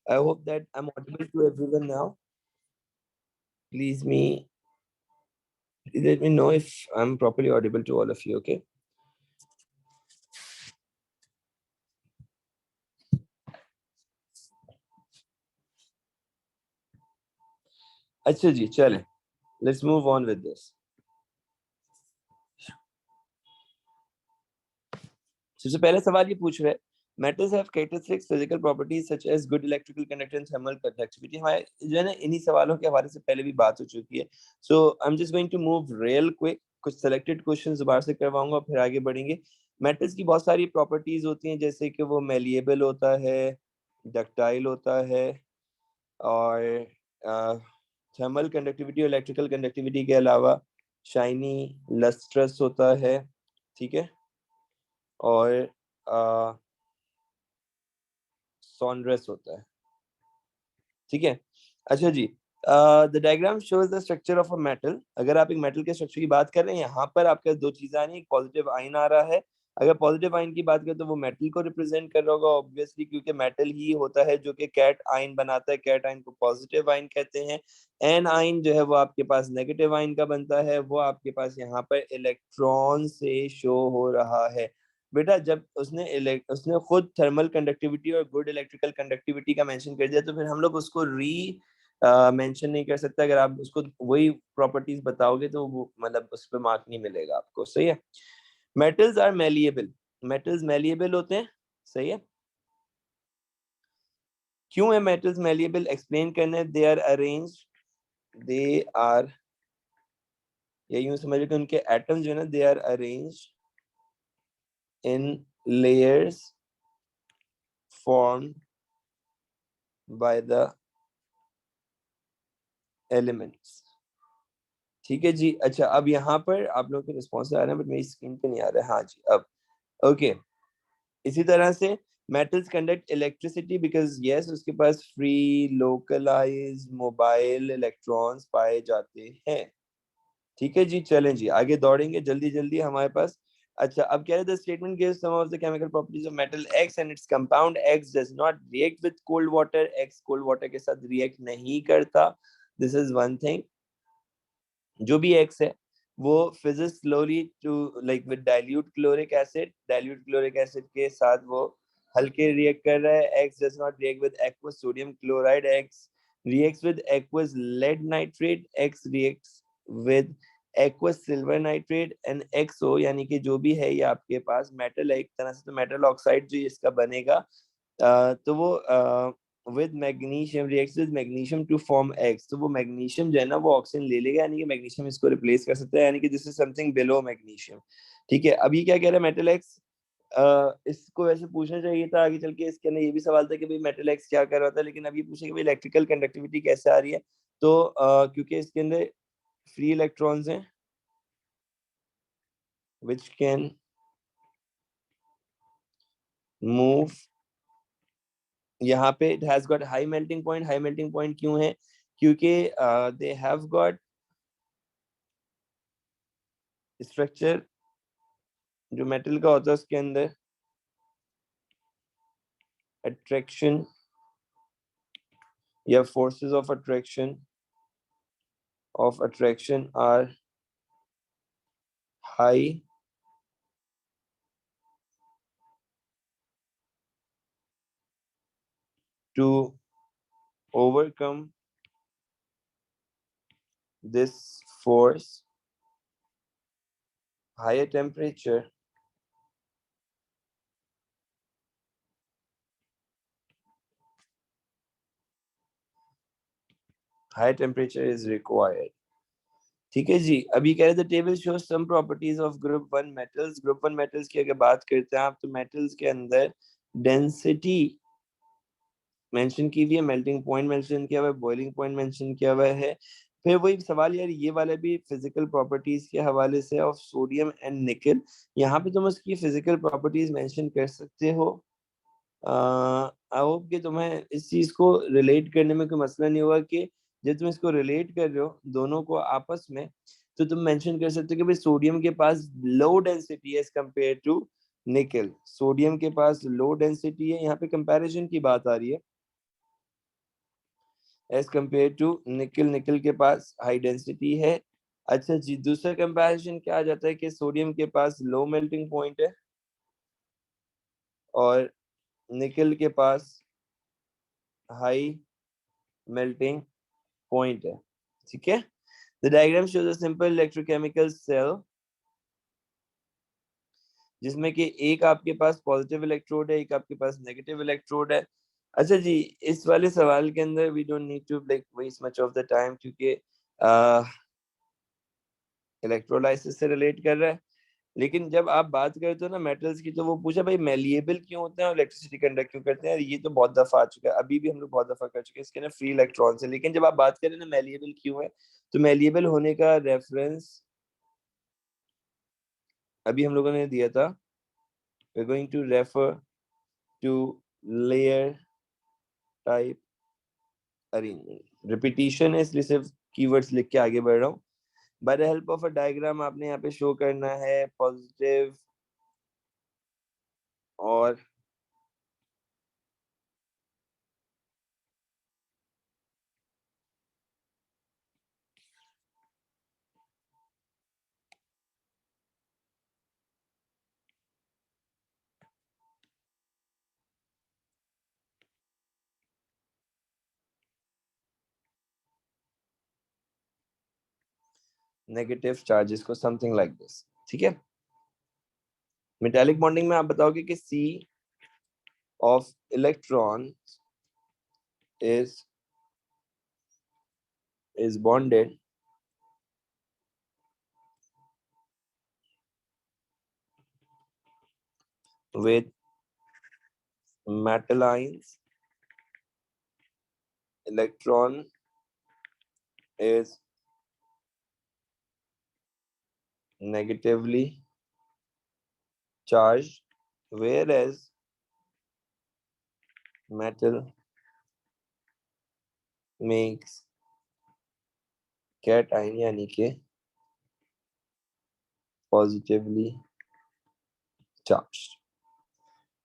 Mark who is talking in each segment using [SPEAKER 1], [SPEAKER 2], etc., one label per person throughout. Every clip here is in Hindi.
[SPEAKER 1] I hope that I'm audible to everyone now. Please let me know if I'm properly audible to all of you, okay? अच्छा जी, चलें. Let's move on with this. सबसे पहले सवाल ये पूछ रहे हैं, metals have characteristics physical properties such as good electrical conductivity and thermal conductivity. हमारे जो है ना इन्हीं सवालों के हवाले से पहले भी बात हो चुकी है. So I'm just going to move real quick. कुछ selected questions दोबारा से करवाऊंगा, फिर आगे बढ़ेंगे. metals की बहुत सारी properties होती हैं, जैसे कि वो malleable होता है, ductile होता है, और थर्मल कंडक्टिविटी और इलेक्ट्रिकल कंडक्टिविटी के अलावा शाइनी लस्ट्रस होता है, ठीक है, और सॉनरस होता है, ठीक है. अच्छा जी, the diagram shows the structure of a metal. अगर आप एक मेटल के स्ट्रक्चर की बात कर रहे हैं, यहाँ पर आपके दो चीजें आ रही हैं, एक पॉजिटिव आयन आ रहा है. अगर पॉजिटिव आयन की बात करें तो वो मेटल को रिप्रेजेंट कर रहा होगा ऑब्वियसली, क्योंकि मेटल ही होता है जो कि कैट आयन बनाता है. कैट आयन को पॉजिटिव आयन कहते हैं. एन आयन जो है वो आपके पास नेगेटिव आयन का बनता है. वो आपके पास यहाँ पर इलेक्ट्रॉन से शो हो रहा है. बेटा जब उसने खुद थर्मल कंडक्टिविटी और गुड इलेक्ट्रिकल कंडक्टिविटी का मेंशन कर दिया, तो फिर हम लोग उसको मेंशन नहीं कर सकते. अगर आप उसको वही प्रॉपर्टीज बताओगे तो वो मतलब उस पर मार्क नहीं मिलेगा आपको. सही है. Metals are malleable. Metals malleable होते हैं. सही है. क्यों है मेटल्स मेलिएबल, एक्सप्लेन करना है. They are arrange, they are, या यूं समझ कि उनके एटम्स जो है ना, they are arrange in layers formed by the elements. ठीक है जी. अच्छा, अब यहाँ पर आप लोगों के रिस्पॉन्स आ रहे हैं बट मेरी स्क्रीन पे नहीं आ रहा है. हाँ जी, अब ओके. इसी तरह से metals conduct electricity because yes उसके पास फ्री लोकलाइज मोबाइल इलेक्ट्रॉन्स पाए जाते हैं. ठीक है जी. चलें जी, आगे दौड़ेंगे जल्दी जल्दी हमारे पास. अच्छा, अब कह रहे the statement gives some of the chemical properties of metal X and its compound X does not react with cold water. X cold water के साथ रिएक्ट नहीं करता. This is one thing. जो भी X है वो fizzes slowly to like with dilute chloric acid. Dilute chloric acid के साथ वो हल्के रिएक्ट कर रहा है. X does not react with aqueous sodium chloride. X reacts with aqueous lead nitrate. X reacts with aqueous silver nitrate. and XO यानी कि जो भी है ये आपके पास मेटल है एक तरह से, तो मेटल ऑक्साइड जो इसका बनेगा तो वो with magnesium reacts with magnesium to form X. तो वो मैग्नीशियम जो है ना वो ऑक्सीजन ले लेगा, यानी कि मैग्नीशियम इसको रिप्लेस कर सकता है, यानी कि this is something below magnesium. ठीक है. अभी क्या कह रहा है मेटल X. इसको वैसे पूछना चाहिए था आगे चल के, इसके अंदर ये भी सवाल था कि भाई मेटल X क्या कर रहा था, लेकिन अभी पूछे कि भाई इलेक्ट्रिकल कंडक्टिविटी कैसे आ रही है. तो क्योंकि इसके अंदर फ्री इलेक्ट्रॉन्स हैं which can move. यहाँ पे it has got high melting point. high melting point क्यों है, क्योंकि they have got स्ट्रक्चर जो मेटल का होता है उसके अंदर अट्रैक्शन या forces of attraction are high to overcome this force. Higher temperature is required. ठीक है जी. अभी कह रहे थे table shows some properties of group 1 metals. Group 1 metals की अगर बात करते हैं आप, तो मेटल्स के अंदर डेंसिटी मेंशन की हुई है, मेल्टिंग पॉइंट मेंशन किया हुआ है, बॉइलिंग पॉइंट मेंशन किया हुआ है. फिर वही सवाल यार, ये वाला भी फिजिकल प्रॉपर्टीज के हवाले से ऑफ सोडियम एंड निकल. यहाँ पे तुम उसकी फिजिकल प्रॉपर्टीज मेंशन कर सकते हो. आई होप कि तुम्हें इस चीज को रिलेट करने में कोई मसला नहीं होगा, कि जब तुम इसको रिलेट कर रहे हो दोनों को आपस में, तो तुम मेंशन कर सकते हो कि भाई सोडियम के पास लो डेंसिटी है एज कंपेयर टू निकल. सोडियम के पास लो डेंसिटी है. यहाँ पे कंपैरिजन की बात आ रही है. एज कम्पेयर टू निकल। निकल के पास हाई डेंसिटी है। अच्छा जी, दूसरा कंपैरिजन क्या आ जाता है कि सोडियम के पास लो मेल्टिंग पॉइंट है और निकल के पास हाई मेल्टिंग पॉइंट है। ठीक है। The diagram shows a simple electrochemical cell जिसमें कि एक आपके पास पॉजिटिव इलेक्ट्रोड है, एक आपके पास नेगेटिव इलेक्ट्रोड है। अच्छा जी, इस वाले सवाल के अंदर we don't need to like waste much of the time, क्योंकि इलेक्ट्रोलाइसिस से रिलेट कर रहा है। लेकिन जब आप बात करते हो ना मेटल्स की, तो वो पूछा भाई मेलिएबल क्यों होते हैं और इलेक्ट्रिसिटी कंडक्ट क्यों करते हैं। ये तो बहुत दफा आ चुका है, अभी भी हम लोग बहुत दफा कर चुके हैं, इसके ना फ्री इलेक्ट्रॉन से। लेकिन जब आप बात करें ना मेलिएबल क्यों है, तो मेलिएबल होने का रेफरेंस अभी हम लोगों ने दिया था। We are going to refer to layer type arrangement. Repetition है इसलिए सिर्फ कीवर्ड्स लिख के आगे बढ़ रहा हूँ। By the help of a diagram आपने यहाँ पे शो करना है पॉजिटिव और नेगेटिव चार्जेस को, समथिंग लाइक दिस। ठीक है। मेटालिक बॉन्डिंग में आप बताओगे कि sea of electron is bonded with metal ions. Electron is negatively charged, whereas metal makes cation यानी कि positively charged।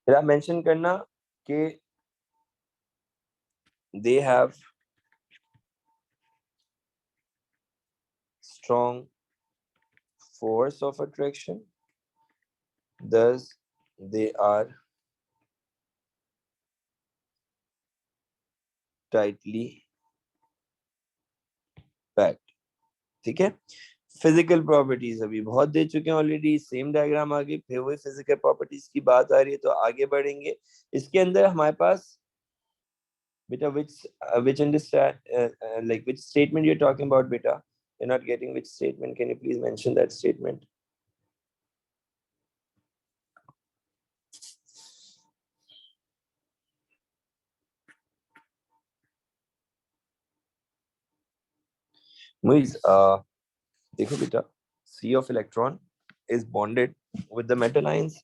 [SPEAKER 1] फिर आप मेंशन करना कि they have strong force of attraction, thus they are tightly packed। ठीक है। फिजिकल प्रॉपर्टीज अभी बहुत दे चुके हैं ऑलरेडी, सेम डायग्राम आगे फिर वही फिजिकल प्रॉपर्टीज की बात आ रही है, तो आगे बढ़ेंगे। इसके अंदर हमारे पास beta which understand like which statement you're talking about, beta? You're not getting which statement, can you please mention that statement? Muiz, देखो बेटा, C of electron is bonded with the metal ions।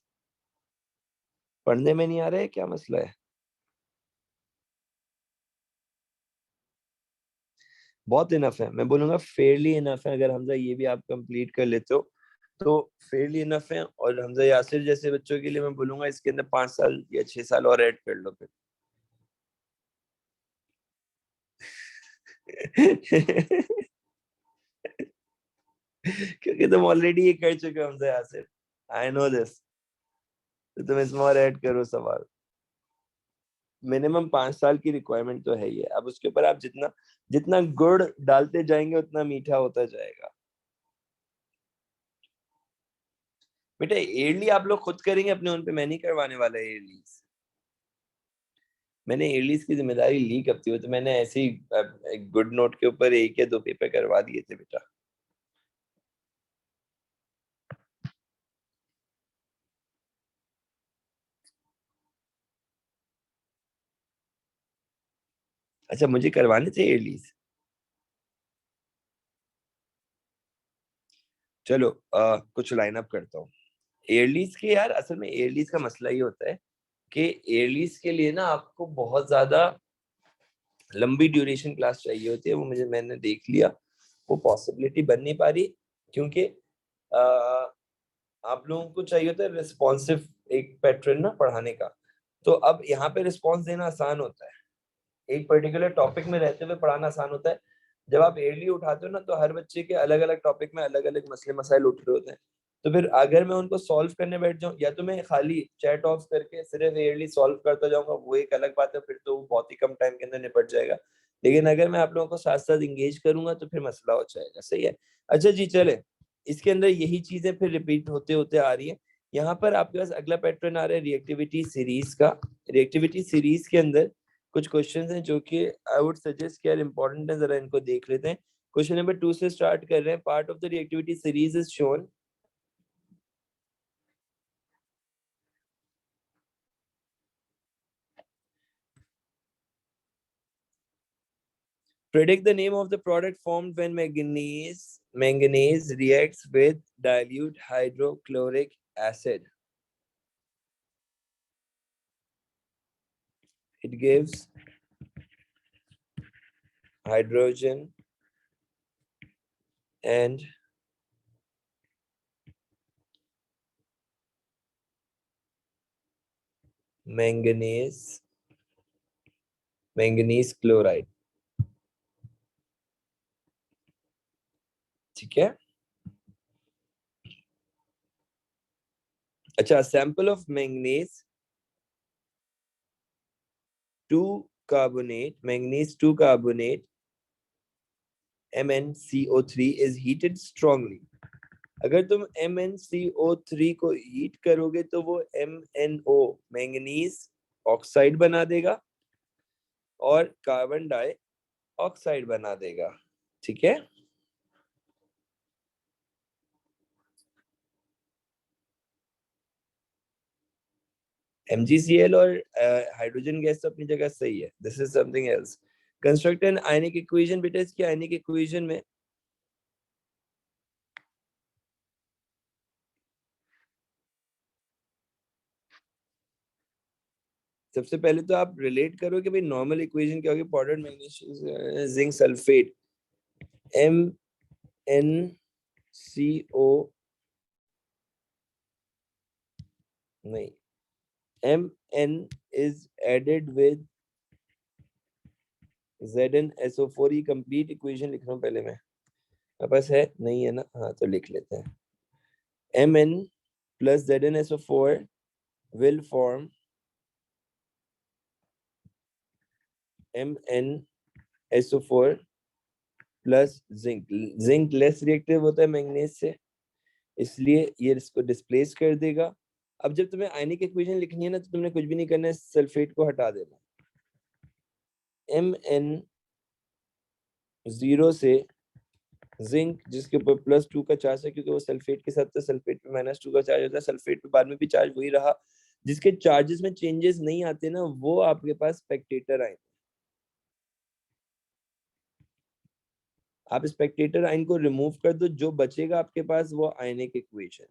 [SPEAKER 1] पढ़ने में नहीं आ रहा है, क्या मसला है? बहुत इनफ है, मैं बोलूंगा फेयरली इनफ है। अगर हमजा ये भी आप कंप्लीट कर लेते हो तो फेयरली इनफ है। और हमजा यासिर जैसे बच्चों के लिए मैं बोलूंगा इसके अंदर 5 साल या 6 साल और ऐड कर लो फिर। क्योंकि तुम ऑलरेडी ये कर चुके हो Hamza Yasir, I know this. तो तुम इसमें और ऐड करो सवाल। मिनिमम 5 साल की रिक्वायरमेंट तो है ही है। अब उसके ऊपर आप जितना जितना गुड़ डालते जाएंगे उतना मीठा होता जाएगा। बेटा एयरली आप लोग खुद करेंगे अपने उन पे, मैं नहीं करवाने वाला एयरली। मैंने एयरलीज की जिम्मेदारी ली कब थी, वो तो मैंने ऐसे ही एक गुड नोट के ऊपर 1 या 2 पेपर करवा दिए थे बेटा। अच्छा, मुझे करवाने थे एयरलीज। चलो कुछ लाइन अप करता हूँ। एयरलीज के यार, असल में एयरलीज का मसला ये होता है कि एयरलीज के लिए ना आपको बहुत ज्यादा लंबी ड्यूरेशन क्लास चाहिए होती है। वो मैंने देख लिया, वो पॉसिबिलिटी बन नहीं पा रही, क्योंकि आप लोगों को चाहिए होता है रिस्पॉन्सिव एक पैटर्न ना पढ़ाने का। तो अब यहाँ पे रिस्पॉन्स देना आसान होता है, एक पर्टिकुलर टॉपिक में रहते हुए पढ़ाना आसान होता है। जब आप एयरली उठाते हो ना, तो हर बच्चे के अलग अलग टॉपिक में अलग अलग मसले मसाइल उठ रहे होते हैं। तो फिर अगर मैं उनको सॉल्व करने बैठ जाऊं, या तो मैं खाली चैट ऑफ करके सिर्फ एयरली सॉल्व करता जाऊंगा, वो एक अलग बात है, फिर तो वो बहुत ही कम टाइम के अंदर निपट जाएगा। लेकिन अगर मैं आप लोगों को साथ साथ इंगेज करूंगा तो फिर मसला हो जाएगा। सही है। अच्छा जी, चले। इसके अंदर यही चीजें फिर रिपीट होते होते आ रही है। यहाँ पर आपके पास अगला पैटर्न आ रहा है रिएक्टिविटी सीरीज का। रिएक्टिविटी सीरीज के अंदर कुछ क्वेश्चंस हैं जो कि आई वुड सजेस्ट कि यार इंपॉर्टेंट है, जरा इनको देख लेते हैं। क्वेश्चन नंबर 2 से स्टार्ट कर रहे हैं। Part of the reactivity series is shown. Predict the name of the product formed when manganese reacts with dilute hydrochloric acid. It gives hydrogen and manganese chloride. ठीक है। अच्छा, sample of manganese 2 carbonate MnCO3 is heated strongly. अगर तुम MnCO3 को हीट करोगे तो वो MnO मैंगनीज ऑक्साइड बना देगा और कार्बन डाई ऑक्साइड बना देगा। ठीक है। MgCl और हाइड्रोजन गैस तो अपनी जगह सही है। This is something else. Construct an ionic equation. बेटा इसकी आयनिक इक्वेशन में सबसे पहले तो आप रिलेट करो कि भाई नॉर्मल इक्वेशन क्या होगी। Powdered magnesium zinc sulphate MnCO नहीं, Mn is added with ZnSO4। ये कंप्लीट इक्वेशन लिख रहा हूँ पहले मैं, मेरे पास है नहीं है ना, हाँ तो लिख लेते हैं। Mn plus ZnSO4 will form MnSO4 plus zinc. Zinc less reactive होता है मैंगनीज से, इसलिए ये इसको डिस्प्लेस कर देगा। अब जब तुम्हें आयनिक इक्वेशन लिखनी है ना, तो तुमने कुछ भी नहीं करना है, सल्फेट को हटा देना। Mn0 से जिंक जिसके ऊपर +2 का चार्ज है, क्योंकि वो सल्फेट के साथ था, सल्फेट पे -2 का चार्ज होता है। सल्फेट पे बाद में भी चार्ज वही रहा। जिसके चार्जेस में चेंजेस नहीं आते ना, वो आपके पास स्पेक्टेटर आयन। आप स्पेक्टेटर आयन को रिमूव कर दो, जो बचेगा आपके पास वो आयनिक इक्वेशन है।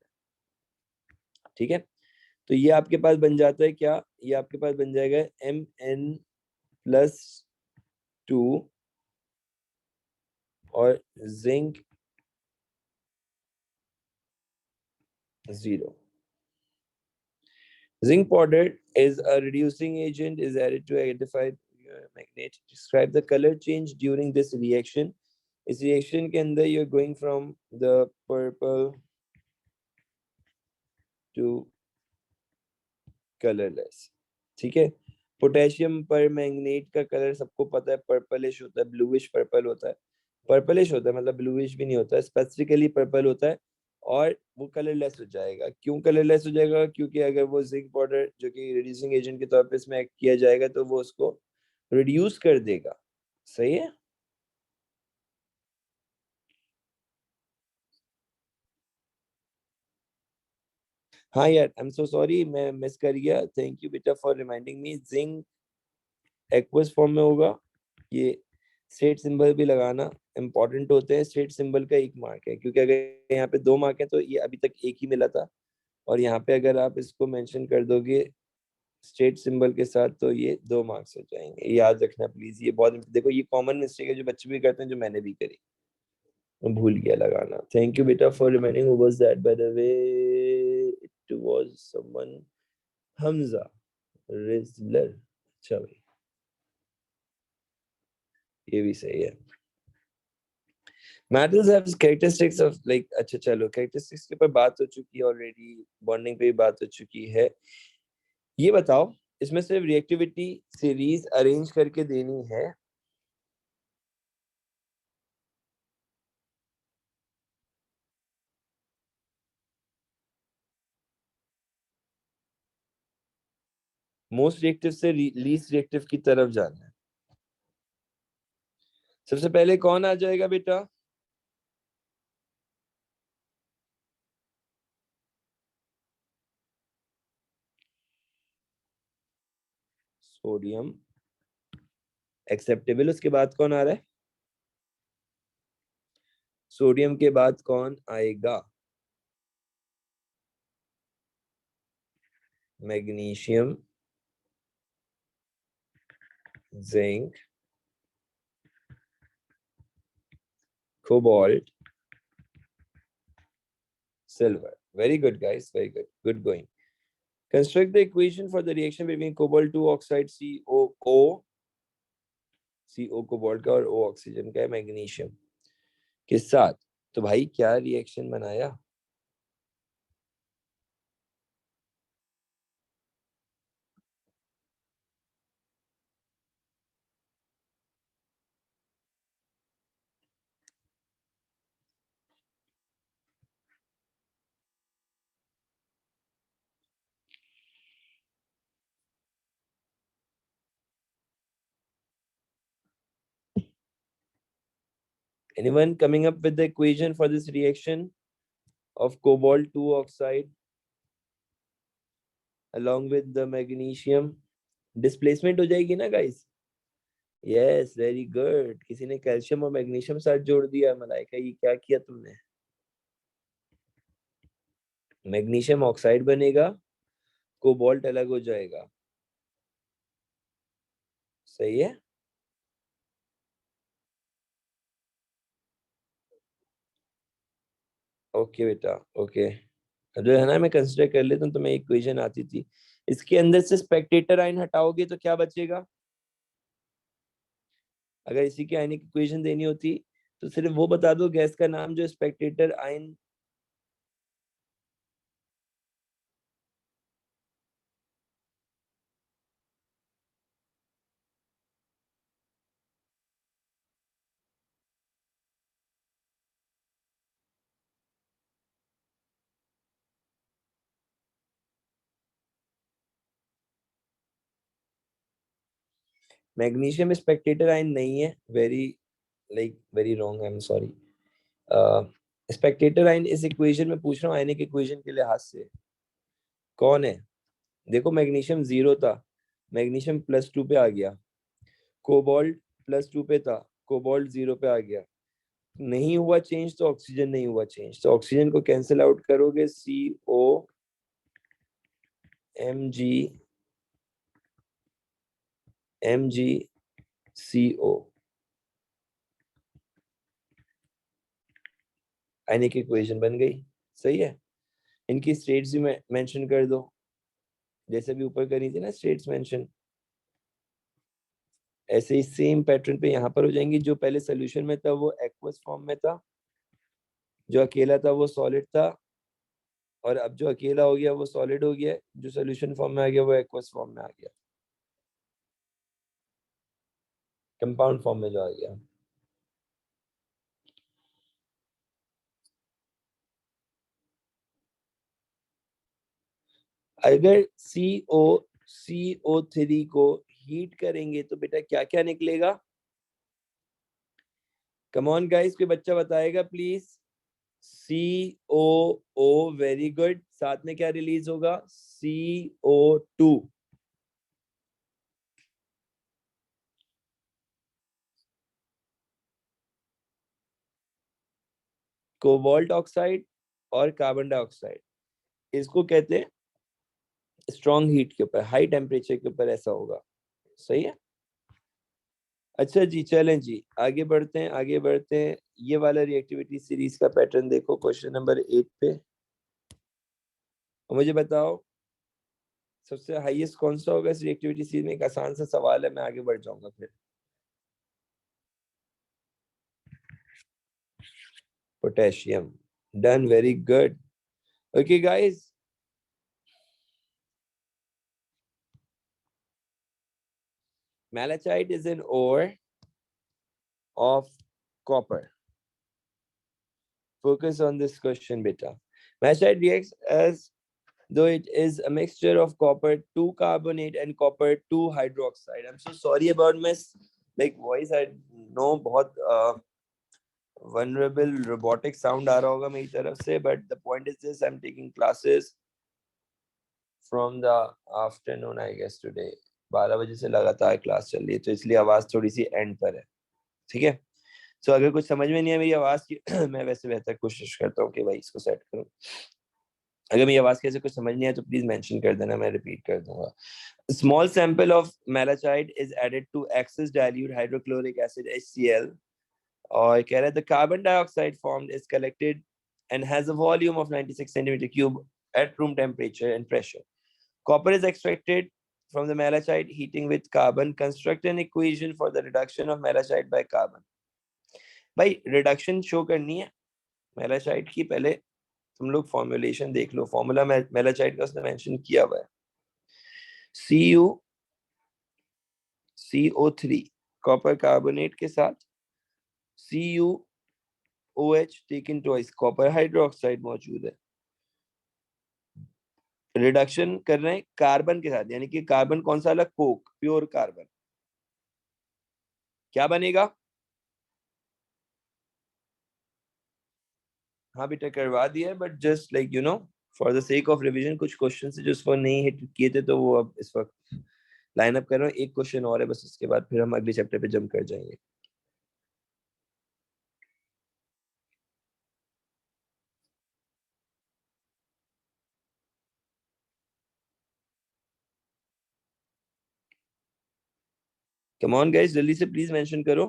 [SPEAKER 1] ठीक है। तो ये आपके पास बन जाता है क्या, ये आपके पास बन जाएगा Mn+2 और zinc 0। Zinc powder is a reducing agent, is added to identify magnet. Describe the color change during this reaction. इस reaction के अंदर you're going from the purple to colorless। ठीक है। पोटेशियम पर मैंगनेट का कलर सबको पता है, पर्पलिश होता है, ब्लूइश पर्पल होता है। पर्पलिश होता है मतलब ब्लूइश भी नहीं होता है, स्पेसिफिकली पर्पल होता है। और वो कलरलेस हो जाएगा। क्यों कलरलेस हो जाएगा? क्योंकि अगर वो जिंक पाउडर जो कि रिड्यूसिंग एजेंट के तौर पे इसमें एक्ट किया जाएगा, तो वो उसको रिड्यूस कर देगा। सही है। हाँ यार, आई एम सो सॉरी, मैं मिस कर गया। थैंक यू बेटा for reminding me. Zinc aqueous form में होगा। ये स्टेट सिंबल भी लगाना इंपॉर्टेंट होते हैं। स्टेट सिंबल का 1 मार्क है, क्योंकि अगर यहाँ पे 2 मार्क है तो ये अभी तक एक ही मिला था, और यहाँ पे अगर आप इसको मेंशन कर दोगे स्टेट सिंबल के साथ तो ये 2 मार्क्स हो जाएंगे। याद रखना प्लीज, ये बहुत देखो, ये कॉमन मिस्टेक है जो बच्चे भी करते हैं, जो मैंने भी करी, मैं भूल गया लगाना। थैंक यू बेटा for reminding. Who was that by the way? It was someone, Hamza Rizler. अच्छा भाई। ये भी सही है। metals have characteristics of like, अच्छा चलो characteristics के ऊपर बात हो चुकी है ऑलरेडी, बॉन्डिंग पे भी बात हो चुकी है। ये बताओ इसमें सिर्फ रिएक्टिविटी सीरीज अरेंज करके देनी है। मोस्ट रिएक्टिव से लीस्ट रिएक्टिव की तरफ जाना है। सबसे पहले कौन आ जाएगा बेटा? Sodium acceptable. उसके बाद कौन आ रहा है? सोडियम के बाद कौन आएगा? Magnesium, zinc, cobalt, silver. Very good, guys. Very good. Good going. Construct the equation for the reaction between cobalt 2 oxide COO, CO cobalt का और O ऑक्सीजन का है मैग्नीशियम के साथ। तो भाई क्या रिएक्शन बनाया? Anyone coming up with the equation for this reaction of cobalt 2 oxide along with the magnesium? Displacement हो जाएगी ना गाइस? Yes, very good. किसी ने कैल्शियम और मैग्नीशियम साथ जोड़ दिया। मलाइका, ये क्या किया तुमने? मैग्नीशियम ऑक्साइड बनेगा, कोबाल्ट अलग हो जाएगा। सही है। ओके बेटा, ओके। अब जो है ना, मैं कंसिडर कर लेता हूँ, तो मैं इक्वेशन आती थी। इसके अंदर से स्पेक्टेटर आयन हटाओगे तो क्या बचेगा? अगर इसी की आयनिक इक्वेशन देनी होती तो सिर्फ वो बता दो गैस का नाम जो Spectator ion. Magnesium Spectator ion नहीं है। Very like very wrong, I am sorry. Spectator ion इस इक्वेशन में पूछ रहा हूँ, आयनिक इक्वेशन के लिहाज से कौन है? देखो, मैग्नीशियम 0 था, मैग्नीशियम +2 पे आ गया। कोबाल्ट +2 पे था, कोबाल्ट 0 पे आ गया। नहीं हुआ चेंज तो ऑक्सीजन नहीं हुआ चेंज, तो ऑक्सीजन को कैंसिल आउट करोगे, COMgMgCO। आयनिक इक्वेशन बन गई। सही है। इनकी स्टेट्स भी मेंशन कर दो, जैसे भी ऊपर करी थी ना स्टेट्स मेंशन। ऐसे ही सेम पैटर्न पे यहाँ पर हो जाएंगी। जो पहले सोल्यूशन में था वो एक्वस फॉर्म में था, जो अकेला था वो सॉलिड था, और अब जो अकेला हो गया वो सॉलिड हो गया, जो सोल्यूशन फॉर्म में आ गया वो एक्वस फॉर्म में आ गया, कंपाउंड फॉर्म में जो आ गया। अगर CO3 को हीट करेंगे तो बेटा क्या क्या निकलेगा? कम ऑन गाइस, कोई बच्चा बताएगा प्लीज? COO, very good. साथ में क्या रिलीज होगा? CO2। कोबाल्ट ऑक्साइड और कार्बन डाइऑक्साइड, इसको कहते हैं स्ट्रॉन्ग हीट के ऊपर, हाई टेम्परेचर के ऊपर ऐसा होगा। सही है। अच्छा जी, चलें जी, आगे बढ़ते हैं, आगे बढ़ते हैं। ये वाला रिएक्टिविटी सीरीज का पैटर्न देखो, क्वेश्चन नंबर 8 पे। और मुझे बताओ सबसे हाईएस्ट कौन सा होगा इस रिएक्टिविटी सीरीज में? एक आसान सा सवाल है, मैं आगे बढ़ जाऊंगा फिर। potassium. Done, very good. Okay, guys. Malachite is an ore of copper. Focus on this question, beta. Malachite reacts as though it is a mixture of copper 2 carbonate and copper 2 hydroxide. I'm so sorry about my voice. I know बहुत vulnerable robotic sound आ रहा होगा मेरी तरफ से, but the point is this: I'm taking classes from the afternoon, I guess today. 12 बजे से लगातार क्लास चल रही है, तो इसलिए आवाज थोड़ी सी एंड पर है. ठीक है. सो अगर कुछ समझ में नहीं है मेरी आवाज की, मैं वैसे बेहतर कोशिश करता हूँ कि भाई इसको सेट करूँ. अगर मेरी आवाज कैसे कुछ समझ नहीं आया तो प्लीज मेंशन कर देना, मैं रिपीट कर दूंगा. Small sample of malachite is added to excess dilute hydrochloric acid HCl. और कह रहा है the carbon dioxide formed is collected and has a volume of 96 centimeter cube at room temperature and pressure. Copper is extracted from the malachite. Heating with carbon construct an equation for the reduction of malachite by carbon. भाई रिडक्शन शो करनी है मेलाचाइट की, पहले तुम लोग फॉर्मुलेशन देख लो. फॉर्मूला मेलाचाइट का उसने मेंशन किया हुआ है. CuCO3 कॉपर कार्बोनेट के साथ CuOH taken twice copper hydroxide मौजूद है. रिडक्शन कर रहे हैं कार्बन के साथ, यानी कि कार्बन कौन सा अलग, कोक प्योर कार्बन. क्या बनेगा? हाँ बेटा करवा दिया है, but just like for the sake of revision कुछ क्वेश्चन से जो इस वक्त नहीं हिट किए थे, तो वो अब इस वक्त लाइन अप कर रहा हूँ. एक क्वेश्चन और है बस, उसके बाद फिर हम अगले चैप्टर पे जंप कर जाएंगे. कम ऑन गाइस, जल्दी से प्लीज मेंशन करो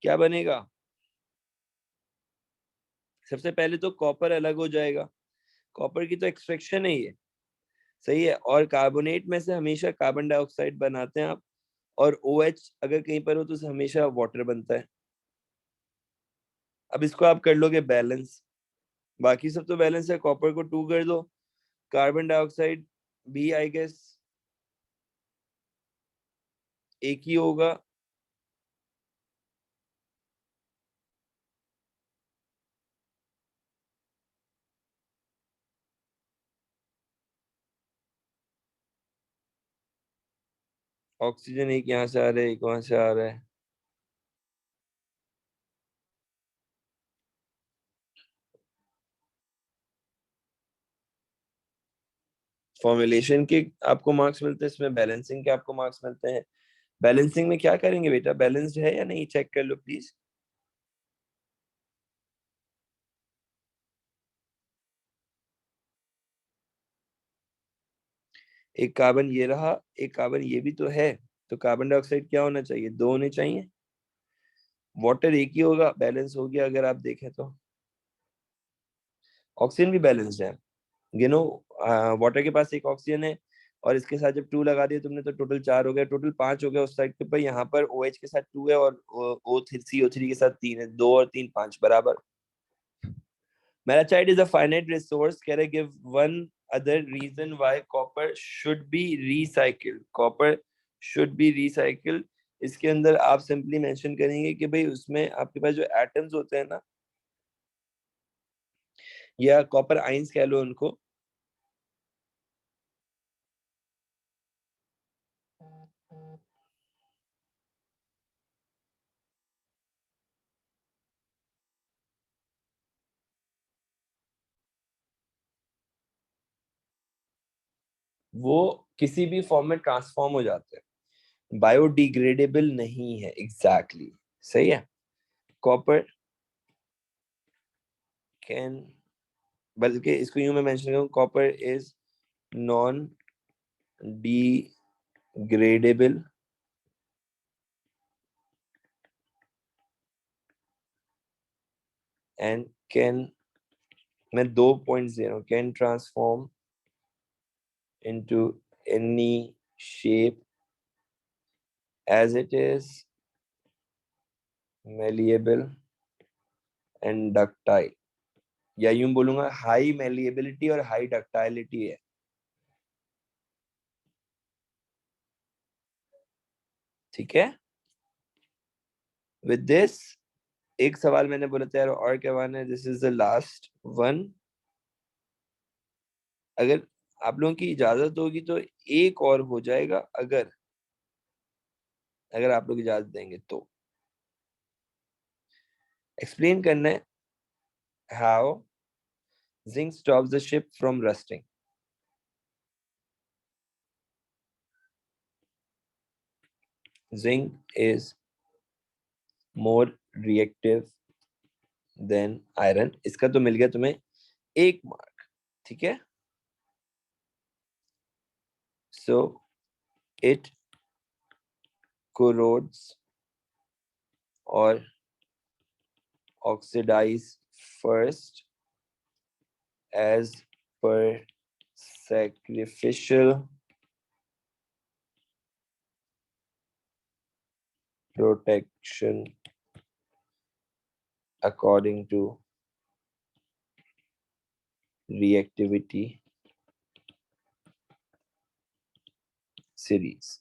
[SPEAKER 1] क्या बनेगा. सबसे पहले तो कॉपर अलग हो जाएगा. कॉपर की तो एक्सट्रैक्शन है ये, सही है. और कार्बोनेट में से हमेशा कार्बन डाइऑक्साइड बनाते हैं आप, और OH अगर कहीं पर हो तो हमेशा वाटर बनता है. अब इसको आप कर लोगे बैलेंस, बाकी सब तो बैलेंस है. कॉपर को 2 कर दो, कार्बन डाइऑक्साइड भी आई गेस एक ही होगा. ऑक्सीजन एक यहाँ से आ रहा है, एक वहां से आ रहा है. फॉर्मुलेशन के आपको मार्क्स मिलते हैं, इसमें बैलेंसिंग के आपको मार्क्स मिलते हैं. बैलेंसिंग में क्या करेंगे बेटा, बैलेंस्ड है या नहीं चेक कर लो प्लीज. एक कार्बन ये रहा, एक कार्बन ये भी तो है, तो कार्बन डाइऑक्साइड क्या होना चाहिए, 2 होने चाहिए. वाटर एक ही होगा, बैलेंस हो गया अगर आप देखें तो. ऑक्सीजन भी बैलेंस्ड है. गिनो, वाटर के पास एक ऑक्सीजन है, और इसके साथ जब 2 लगा दिया तुमने तो टोटल 4 हो गया, टोटल 5 हो गया उस साइड के ऊपर. यहाँ पर OH के साथ 2 है, और CO3 के साथ 3 है. 2 और 3 5 बराबर. Malachite is a finite resource. Can I give one other reason why copper should be recycled? Copper should be recycled. इसके अंदर आप सिंपली मेंशन करेंगे कि भाई उसमें आपके पास जो एटम्स होते हैं ना, या कॉपर आइंस कह लो उनको, वो किसी भी फॉर्म में ट्रांसफॉर्म हो जाते हैं, बायोडिग्रेडेबल नहीं है. Exactly exactly. सही है. कॉपर कैन, बल्कि इसको यूं मैं मेंशन करूं, copper is non degradable and can, मैं 2 पॉइंट्स दे रहा हूँ, can transform into any shape as it is malleable and ductile, या यूं बोलूंगा हाई मेलिएबिलिटी और हाई डक्टाइलिटी है। ठीक है, विद दिस एक सवाल मैंने बोला था यार और करवाना है, this is the last one. अगर आप लोगों की इजाजत होगी तो एक और हो जाएगा, अगर अगर आप लोग इजाजत देंगे तो। एक्सप्लेन करना है how zinc stops the ship from rusting. Zinc is more reactive than iron. इसका तो मिल गया तुम्हें 1 मार्क। ठीक है, so it corrodes or oxidize first as per sacrificial protection according to reactivity series।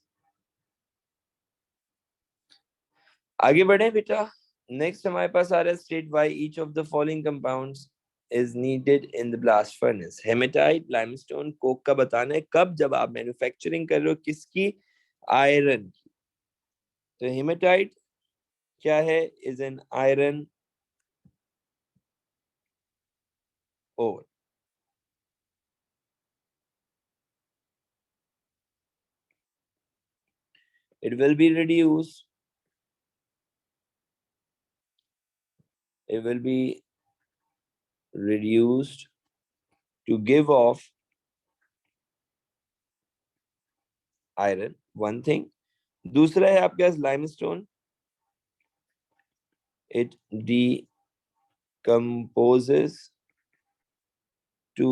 [SPEAKER 1] आगे बढ़े बेटा। नेक्स्ट हमारे पास आ रहा है state why each of the following compounds is needed in the blast furnace. Hematite, limestone, coke का बताना है कब, जब आप मैन्युफैक्चरिंग कर रहे हो किसकी, आयरन की। तो हेमेटाइट क्या है, is an iron ore. It will be reduced, it will be reduced to give off iron, one thing। दूसरा है आपके पास limestone, it decomposes to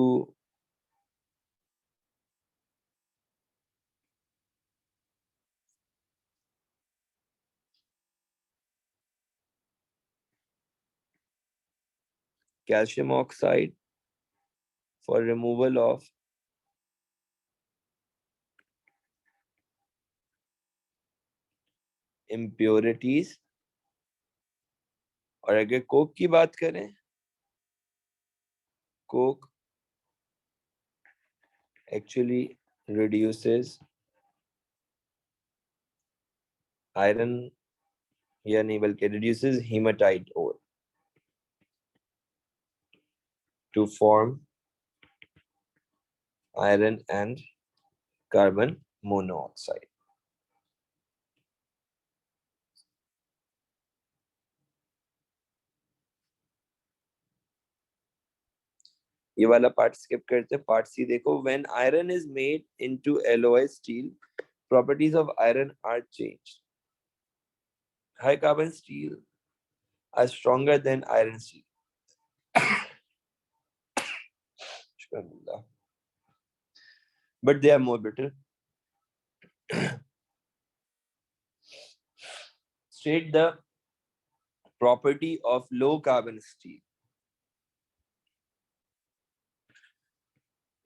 [SPEAKER 1] calcium oxide for removal of impurities। और अगर कोक की बात करें, कोक actually reduces iron, या नहीं बल्कि reduces hematite ore to form iron and carbon monoxide। ये वाला पार्ट स्किप करते हैं, पार्ट सी देखो। When iron is made into alloy steel, properties of iron are changed। High carbon steel are stronger than iron steel, but they are more brittle। State the property of low carbon steel।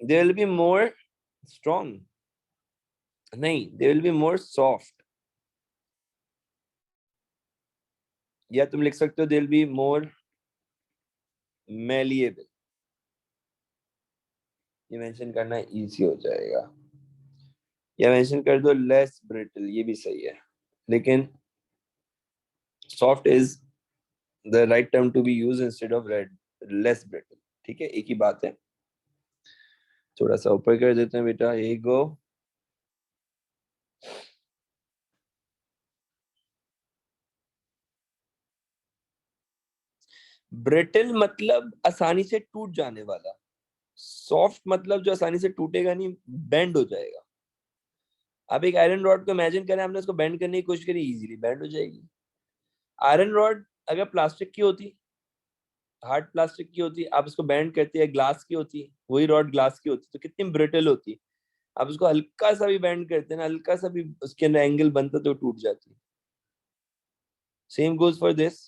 [SPEAKER 1] They will be more strong, नहीं, they will be more soft, या तुम लिख सकते हो they will be more malleable। ये मेंशन करना इजी हो जाएगा, या मेंशन कर दो लेस ब्रिटल, ये भी सही है, लेकिन soft is the right term to be use instead of red, less brittle. ठीक है, एक ही बात है। थोड़ा सा ऊपर कर देते हैं बेटा, ये गो। ब्रिटल मतलब आसानी से टूट जाने वाला, सॉफ्ट मतलब जो आसानी से टूटेगा नहीं, बेंड हो जाएगा। आप एक आयरन रॉड को इमेजिन करें, आपने उसको बेंड करने की कोशिश करी, इजीली बेंड हो जाएगी। आयरन रॉड अगर प्लास्टिक की होती, हार्ड प्लास्टिक की होती, आप उसको बेंड करते हैं, ग्लास की होती, वही रॉड ग्लास की होती, तो कितनी ब्रिटल होती। आप उसको हल्का सा भी बेंड करते हैं ना, हल्का सा भी उसके अंदर एंगल बनता तो टूट जाती। Same goes for this.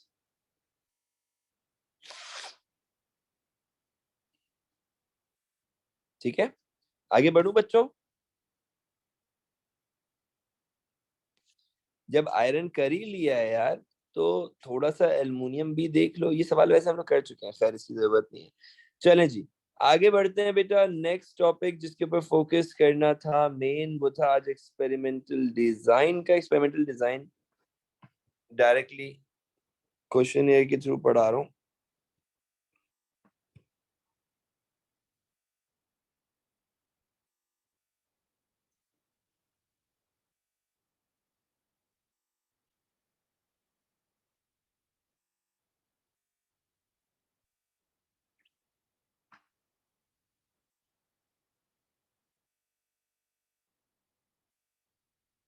[SPEAKER 1] ठीक है, आगे बढ़ू बच्चों। जब आयरन कर ही लिया है यार, तो थोड़ा सा एल्युमिनियम भी देख लो। ये सवाल वैसे हम लोग कर चुके हैं, खैर इसकी जरूरत नहीं है। चलें जी, आगे बढ़ते हैं बेटा। नेक्स्ट टॉपिक जिसके ऊपर फोकस करना था मेन, वो था आज एक्सपेरिमेंटल डिजाइन का। एक्सपेरिमेंटल डिजाइन डायरेक्टली क्वेश्चन के थ्रू पढ़ा रहा हूँ।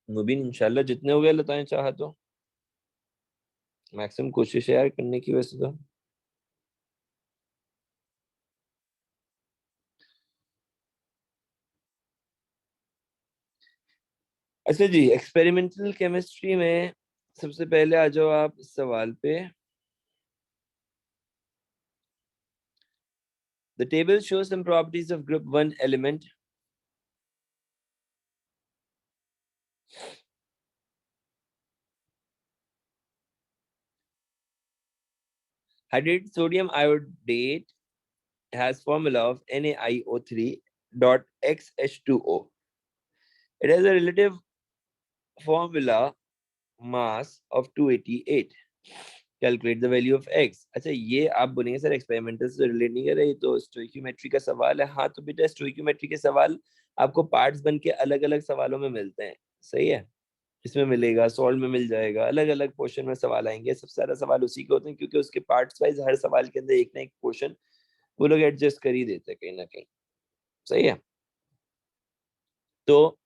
[SPEAKER 1] मुबीन इंशाल्लाह जितने हो गए बताएं चाहा तो, मैक्सिमम कोशिश है यार करने की वैसे तो। अच्छा जी, एक्सपेरिमेंटल केमिस्ट्री में सबसे पहले आ जाओ आप इस सवाल पे। The table shows some properties of group 1 element hydrated sodium iodate has formula of NaIO3 dot XH2O. It has a relative formula mass of 288. Calculate the value of x. अच्छा, ये आप बोलेंगे सर एक्सपेरिमेंटल से रिलेट नहीं कर रहे, तो स्टोइक्योमेट्री का सवाल है। हाँ तो बेटा, स्टोइक्योमेट्री के सवाल आपको पार्ट्स बन के अलग अलग सवालों में मिलते हैं, सही है। इसमें मिलेगा, सॉल्व में मिल जाएगा, अलग अलग पोर्शन में सवाल आएंगे। सबसे सारा सवाल उसी के होते हैं, क्योंकि उसके पार्ट्स वाइज हर सवाल के अंदर एक ना एक पोर्शन वो लोग एडजस्ट कर ही देते हैं कहीं ना कहीं, सही है। तो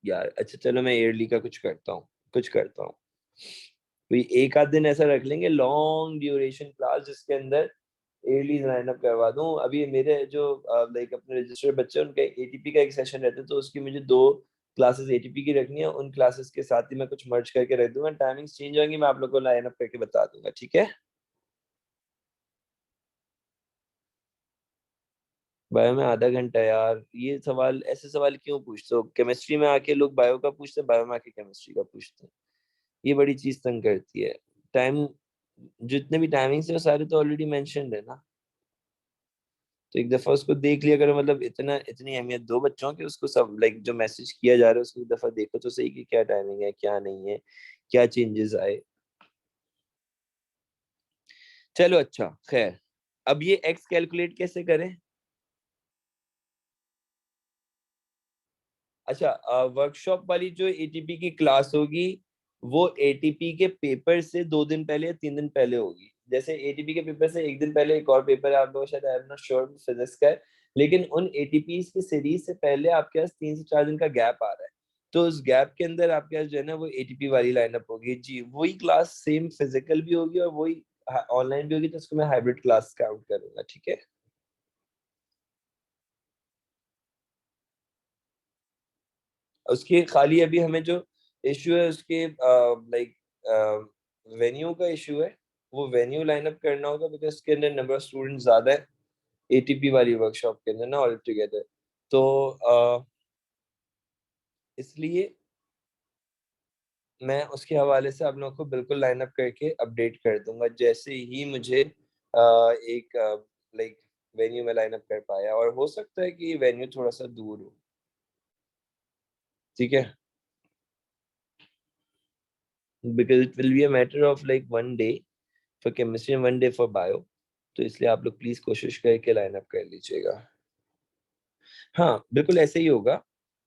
[SPEAKER 1] यार अच्छा चलो, मैं ईयरली का कुछ करता हूँ। कोई एक आध दिन ऐसा रख लेंगे लॉन्ग ड्यूरेशन क्लास, जिसके अंदर ईयरली लाइन अप करवा दूं। अभी मेरे जो लाइक अपने रजिस्टर्ड बच्चे हैं, उनका एटीपी का एक सेशन रहता है, तो उसकी मुझे 2 क्लासेस एटीपी की रखनी है। उन क्लासेस के साथ ही मैं कुछ मर्ज करके रख दूंगा। टाइमिंग्स चेंज होंगी, मैं आप लोग को लाइन अप करके बता दूंगा, ठीक है। बायो में आधा घंटा यार, ये सवाल, ऐसे सवाल क्यों पूछते हो? केमिस्ट्री में आके लोग बायो का पूछते हैं, बायो में आके केमिस्ट्री का पूछते हैं। ये बड़ी चीज तंग करती है। टाइम, जितने भी टाइमिंग्स है वो सारे तो ऑलरेडी मेंशन्ड है ना। तो एक दफा उसको देख लिया करो, मतलब इतना इतनी अहमियत दो बच्चों की, उसको सब लाइक जो मैसेज किया जा रहा है उसको एक दफा देखो तो सही कि क्या टाइमिंग है, क्या नहीं है, क्या चेंजेस आए। चलो अच्छा, खैर। अब ये एक्स कैलकुलेट कैसे करें? अच्छा, वर्कशॉप वाली जो एटीपी की क्लास होगी, वो एटीपी के पेपर से 2 दिन पहले या 3 दिन पहले होगी। जैसे एटीपी के पेपर से एक दिन पहले एक और पेपर है, आप लोग शायद, I am not sure, physics का है। लेकिन उन एटीपी की सीरीज से पहले आपके पास 3 से 4 दिन का गैप आ रहा है। तो उस गैप के अंदर आपके पास जो है ना, वो एटीपी वाली लाइनअप होगी जी। वही क्लास सेम फिजिकल भी होगी और वही ऑनलाइन भी होगी, तो उसको मैं हाइब्रिड क्लास काउंट करूंगा, ठीक है। उसके खाली अभी हमें जो इशू है उसके लाइक वेन्यू का इशू है। वो वेन्यू लाइनअप करना होगा, बिकॉज उसके अंदर नंबर ऑफ स्टूडेंट ज्यादा है एटीपी वाली वर्कशॉप के अंदर ना, ऑल टुगेदर। तो इसलिए मैं उसके हवाले से आप लोगों को बिल्कुल लाइनअप करके अपडेट कर दूंगा, जैसे ही मुझे एक लाइक वेन्यू में लाइनअप कर पाया। और हो सकता है कि वेन्यू थोड़ा सा दूर हो, ठीक है, because it will be a matter of like 1 day for chemistry and 1 day for bio. तो इसलिए आप लोग प्लीज कोशिश करके लाइन अप कर लीजिएगा। हाँ बिल्कुल ऐसे ही होगा।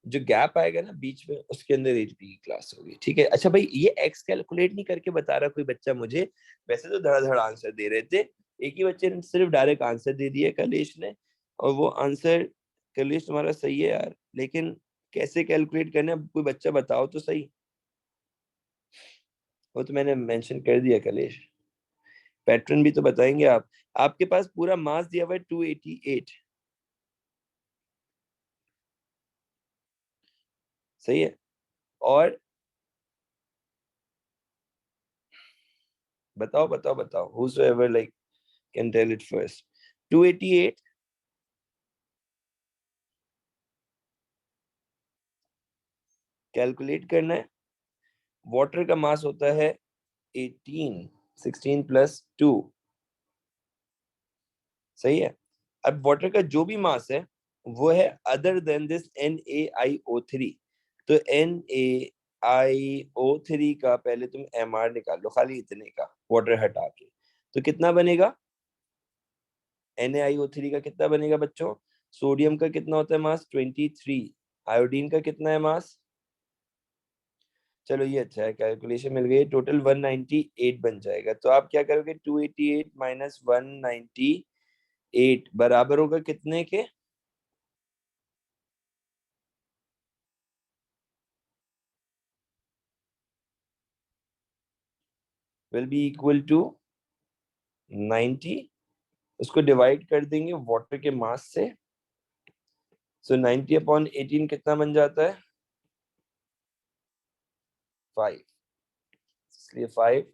[SPEAKER 1] जो गैप आएगा ना बीच में, उसके अंदर एचपी की क्लास होगी, ठीक है। अच्छा भाई, ये एक्स कैलकुलेट नहीं करके बता रहा कोई बच्चा मुझे। वैसे तो धड़ाधड़ आंसर दे रहे थे। एक ही बच्चे ने सिर्फ डायरेक्ट आंसर दे दिया, कलेश ने। और वो आंसर, कलेश तुम्हारा सही है यार, लेकिन कैसे कैलकुलेट करना है कोई बच्चा बताओ तो सही। वो तो मैंने मेंशन कर दिया कलेश। पैटर्न भी तो बताएंगे आप। आपके पास पूरा मास दिया हुआ है 288, सही है। और बताओ बताओ बताओ, whosoever like can tell it first। 288 calculate करना है। वाटर का मास होता है 18, 16 प्लस 2, सही है। अब वाटर का जो भी मास है वो है अदर देन दिस NaIO3, तो NaIO3 का पहले तुम MR निकाल लो, खाली इतने का वाटर हटा के, तो कितना बनेगा? NaIO3 का कितना बनेगा बच्चों? सोडियम का कितना होता है मास? 23। आयोडीन का कितना है मास? चलो ये अच्छा है, कैलकुलेशन मिल गई, टोटल 198 बन जाएगा। तो आप क्या करोगे, 288 माइनस 198 बराबर होगा कितने के? Will be equal to 90। उसको डिवाइड कर देंगे वाटर के मास से, सो 90 अपॉन 18 कितना बन जाता है? 5, इसलिए 5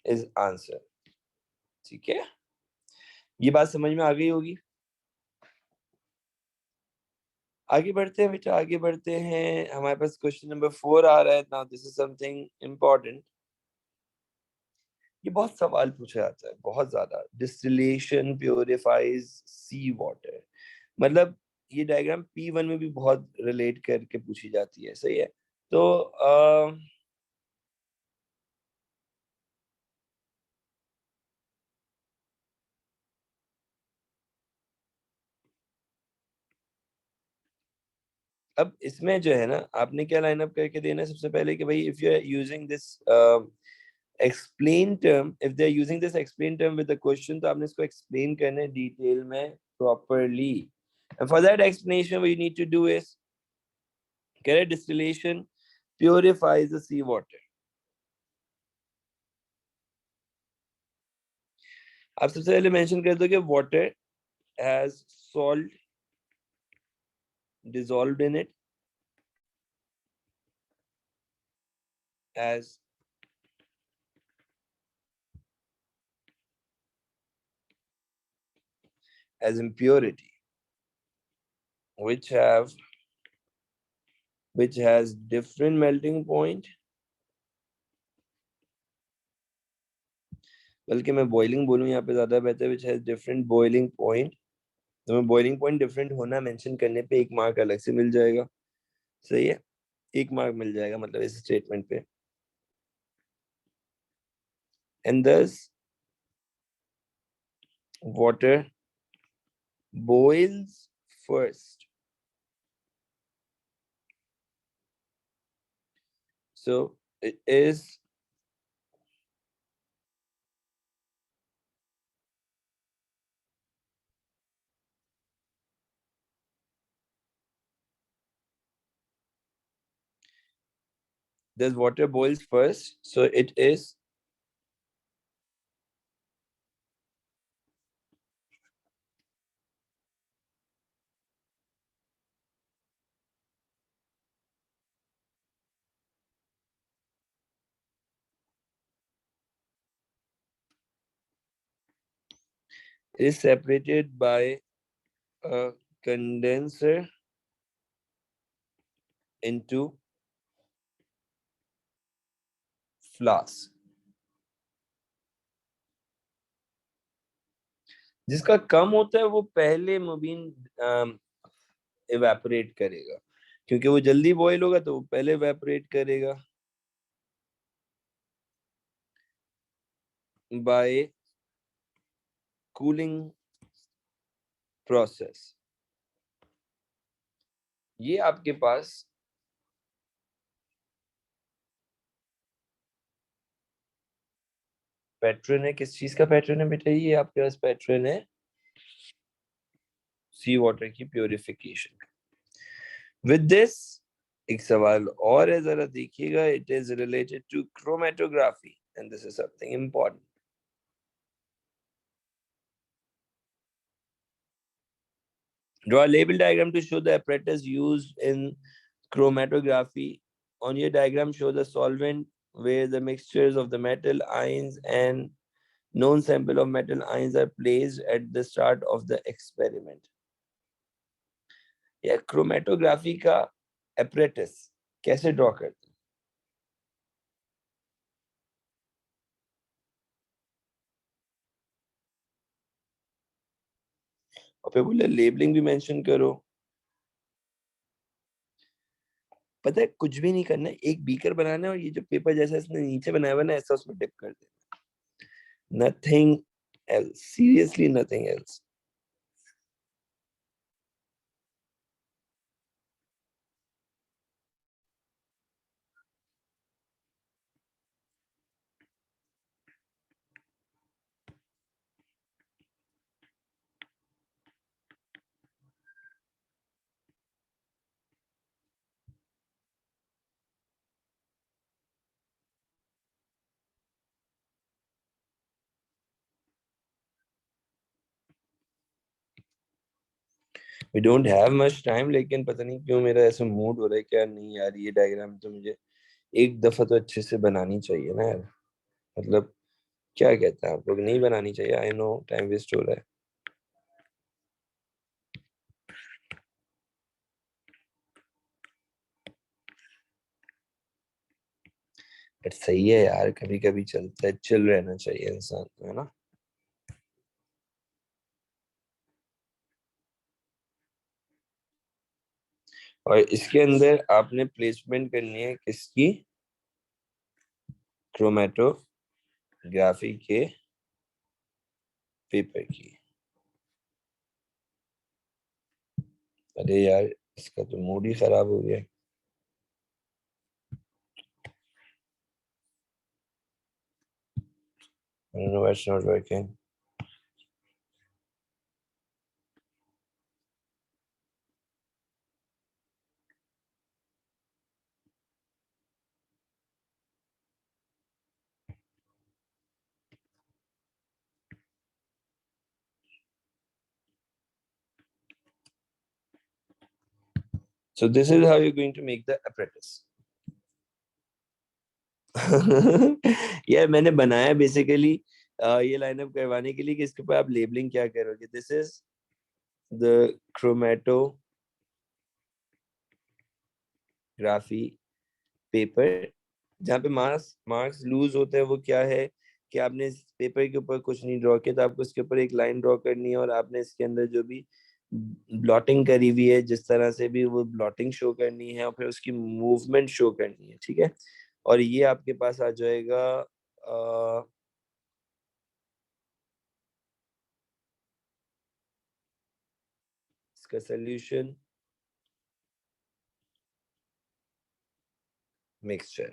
[SPEAKER 1] इज आंसर। ठीक है, ये बात समझ में आ गई होगी। आगे बढ़ते हैं बेटा, आगे बढ़ते हैं। हमारे पास क्वेश्चन नंबर 4 आ रहा है। Now this is something important. ये बहुत सवाल पूछा जाता है, बहुत ज्यादा। डिस्टिलेशन प्योरिफाइज सी वाटर, मतलब ये डायग्राम P1 में भी बहुत रिलेट करके पूछी जाती है, सही है। तो अब इसमें जो है ना, आपने क्या लाइन अप करके देना है सबसे पहले कि भाई if you are using this explain term, if they are using this explain term with the question, तो आपने इसको एक्सप्लेन करना है डिटेल में properly. For that explanation what you need to do is, कह रहे distillation purifies the sea water. आप सबसे पहले मेंशन कर दो कि water has salt dissolved in it as impurity, which has different melting point, बल्कि मैं बॉइलिंग बोलूं यहाँ पे ज्यादा बेहतर, which has different boiling point। तो मैं बॉइलिंग पॉइंट डिफरेंट होना मेंशन करने पे एक मार्क अलग से मिल जाएगा, सही है, एक मार्क मिल जाएगा मतलब इस स्टेटमेंट पे। And thus water boils first, so it is this water boils first, so it is separated by a condenser into flask। जिसका कम होता है वो पहले मुबीन इवेपोरेट करेगा, क्योंकि वो जल्दी बॉईल होगा तो वो पहले इवेपोरेट करेगा बाय कूलिंग प्रोसेस। ये आपके पास पैटर्न है, किस चीज का पैटर्न है बेटा? ये आपके पास पैटर्न है सी वाटर की प्योरिफिकेशन। विद दिस एक सवाल और है, जरा देखिएगा। It is related to chromatography and this is something important. Draw a label diagram to show the apparatus used in chromatography. On your diagram, show the solvent where the mixtures of the metal ions and known sample of metal ions are placed at the start of the experiment. या क्रोमेटोग्राफी का apparatus कैसे ड्रॉ करते हैं? और फिर बोले लेबलिंग भी मेंशन करो। पता है कुछ भी नहीं करना है, एक बीकर बनाना है और ये जो पेपर जैसा इसने नीचे बनाया हुआ है ना, ऐसा उसमें डिप कर देना, nothing else, seriously nothing else. We don't have much time, लेकिन पता नहीं क्यों मेरा ऐसा मूड हो रहा है क्या, नहीं यार ये डायग्राम तो मुझे एक दफा तो अच्छे से बनानी चाहिए ना यार। मतलब क्या कहते हैं आप लोग, नहीं बनानी चाहिए? आई नो टाइम वेस्ट हो रहा है, बट सही है यार, कभी कभी चलता है, चिल रहना चाहिए इंसान को, है ना। और इसके अंदर आपने प्लेसमेंट करनी है किसकी? क्रोमेटोग्राफी के पेपर की। अरे यार इसका तो मूड ही खराब हो गया। I don't know why it's not working. So this is how you're going to make the apprentice. यार मैंने बनाया बेसिकली ये लाइनअप करवाने के लिए कि इसके ऊपर आप लेबलिंग क्या करोगे। This is the chromatography paper, जहाँ पे मार्क्स मार्क्स लूज होते हैं। वो क्या है कि आपने इस पेपर के ऊपर कुछ नहीं ड्रॉ किया, तो आपको इसके ऊपर एक लाइन ड्रॉ करनी है, और आपने इसके अंदर जो भी ब्लॉटिंग करी हुई है जिस तरह से भी, वो ब्लॉटिंग शो करनी है, और फिर उसकी मूवमेंट शो करनी है, ठीक है। और ये आपके पास आ जाएगा इसका सोल्यूशन मिक्सचर।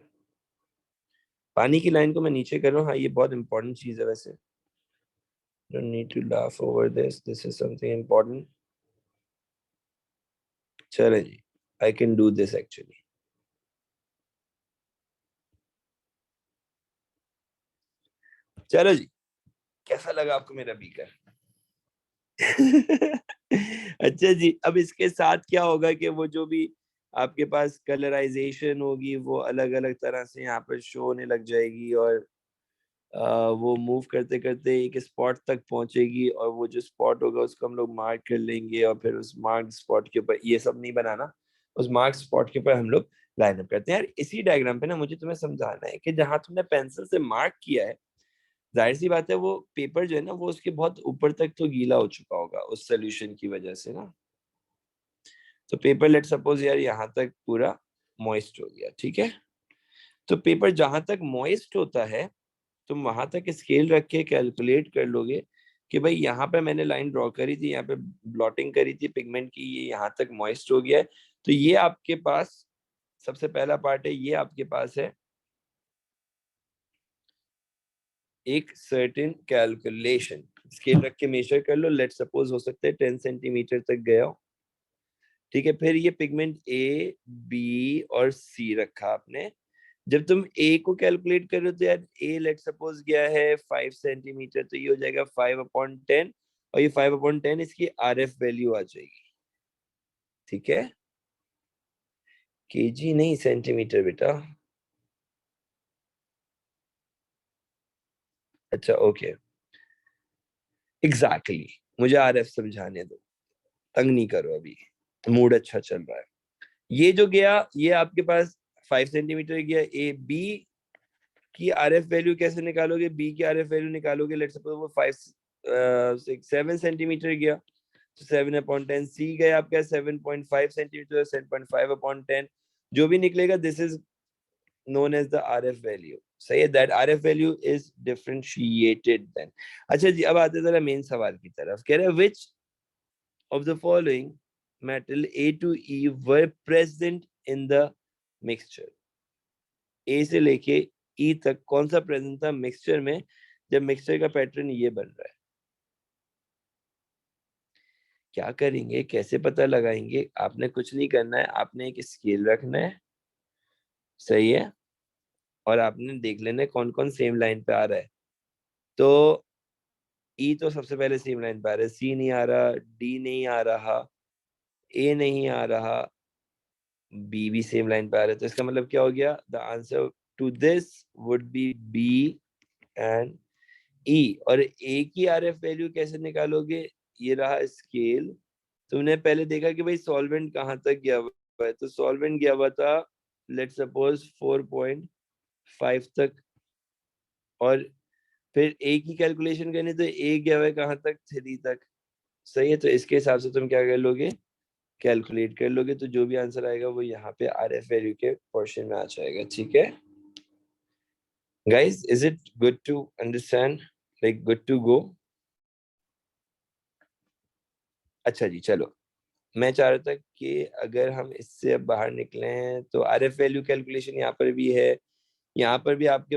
[SPEAKER 1] पानी की लाइन को मैं नीचे कर रहा हूँ, हाँ ये बहुत इंपॉर्टेंट चीज है वैसे। don't need to laugh over this is something important। चलो जी, I can do this actually. चलो जी, कैसा लगा आपको मेरा बीकर? अच्छा जी, अब इसके साथ क्या होगा कि वो जो भी आपके पास कलराइजेशन होगी वो अलग अलग तरह से यहाँ पर शो होने लग जाएगी, और वो मूव करते करते एक स्पॉट तक पहुंचेगी, और वो जो स्पॉट होगा उसको हम लोग मार्क कर लेंगे, और फिर उस मार्क स्पॉट के ऊपर, ये सब नहीं बनाना, उस मार्क स्पॉट के ऊपर हम लोग लाइन अप करते हैं। यार इसी डायग्राम पे ना मुझे तुम्हें समझाना है कि जहां तुमने पेंसिल से मार्क किया है, जाहिर सी बात है वो पेपर जो है ना, वो उसके बहुत ऊपर तक तो गीला हो चुका होगा उस सोल्यूशन की वजह से ना। तो पेपर लेट सपोज यार यहाँ तक पूरा मॉइस्ट हो गया, ठीक है। तो पेपर जहां तक मॉइस्ट होता है, तुम वहां तक स्केल रख के कैलकुलेट कर लोगे कि भाई यहाँ पे मैंने लाइन ड्रॉ करी थी, यहाँ पे ब्लॉटिंग करी थी पिगमेंट की, ये यहाँ तक मॉइस्ट हो गया है। तो ये आपके पास सबसे पहला पार्ट है, ये आपके पास है एक सर्टेन कैलकुलेशन। स्केल रख के मेजर कर लो, लेट सपोज हो सकता है 10 सेंटीमीटर तक गया हो, ठीक है। फिर ये पिगमेंट ए बी और सी रखा आपने। जब तुम ए को कैलकुलेट कर रहे हो तो यार ए लेट सपोज गया है 5 सेंटीमीटर, तो ये हो जाएगा 5/10, और ये 5/10 इसकी आर एफ वैल्यू आ जाएगी, ठीक है। केजी नहीं, सेंटीमीटर बेटा। अच्छा ओके, एग्जैक्टली exactly। मुझे आर एफ समझाने दो, तंग नहीं करो, अभी मूड अच्छा चल रहा है। ये जो गया ये आपके पास 5 सेंटीमीटर गया। ए बी की आरएफ वैल्यू कैसे निकालोगे? बी की आरएफ वैल्यू निकालोगे, लेट्स सपोज वो 7 सेंटीमीटर गया, तो 7/10। सी गया आपका 7.5 सेंटीमीटर, 7.5/10। जो भी निकलेगा this is known as the RF value. सही है, that RF value is differentiated then. अच्छा जी, अब आते हैं जरा मेन सवाल की तरफ। कह रहे हैं which of the following metal A to E were present in the mixture? A से लेके E तक कौन सा प्रेजेंट था मिक्सचर में जब मिक्सचर का पैटर्न ये बन रहा है? क्या करेंगे, कैसे पता लगाएंगे? आपने कुछ नहीं करना है, आपने एक स्केल रखना है, सही है, और आपने देख लेना है कौन कौन सेम लाइन पे आ रहा है। तो ई तो सबसे पहले सेम लाइन पे आ रहा है, सी नहीं आ रहा, डी नहीं आ रहा, ए नहीं आ रहा, बी भी सेम लाइन पे आ रहा है। तो इसका मतलब क्या हो गया? The answer to this would be B and E. और ए की आरएफ वैल्यू कैसे निकालोगे? ये रहा स्केल। तुमने पहले देखा कि भाई सॉल्वेंट कहाँ तक गया हुआ है, तो सॉल्वेंट गया हुआ था लेट्स सपोज 4.5 तक, और फिर ए की कैलकुलेशन करनी तो ए गया हुआ है कहाँ तक? 3 तक। सही है, तो इसके हिसाब से तुम क्या कर लोगे? कैलकुलेट कर लोगे, तो जो भी आंसर आएगा वो यहाँ पे आर एफ वैल्यू के पोर्शन में आ जाएगा। ठीक है guys, is it good to understand, like good to go? अच्छा जी, चलो। मैं चाह रहा था कि अगर हम इससे अब बाहर निकले हैं तो आर एफ वैल्यू कैलकुलेशन यहाँ पर भी है, यहाँ पर भी आपके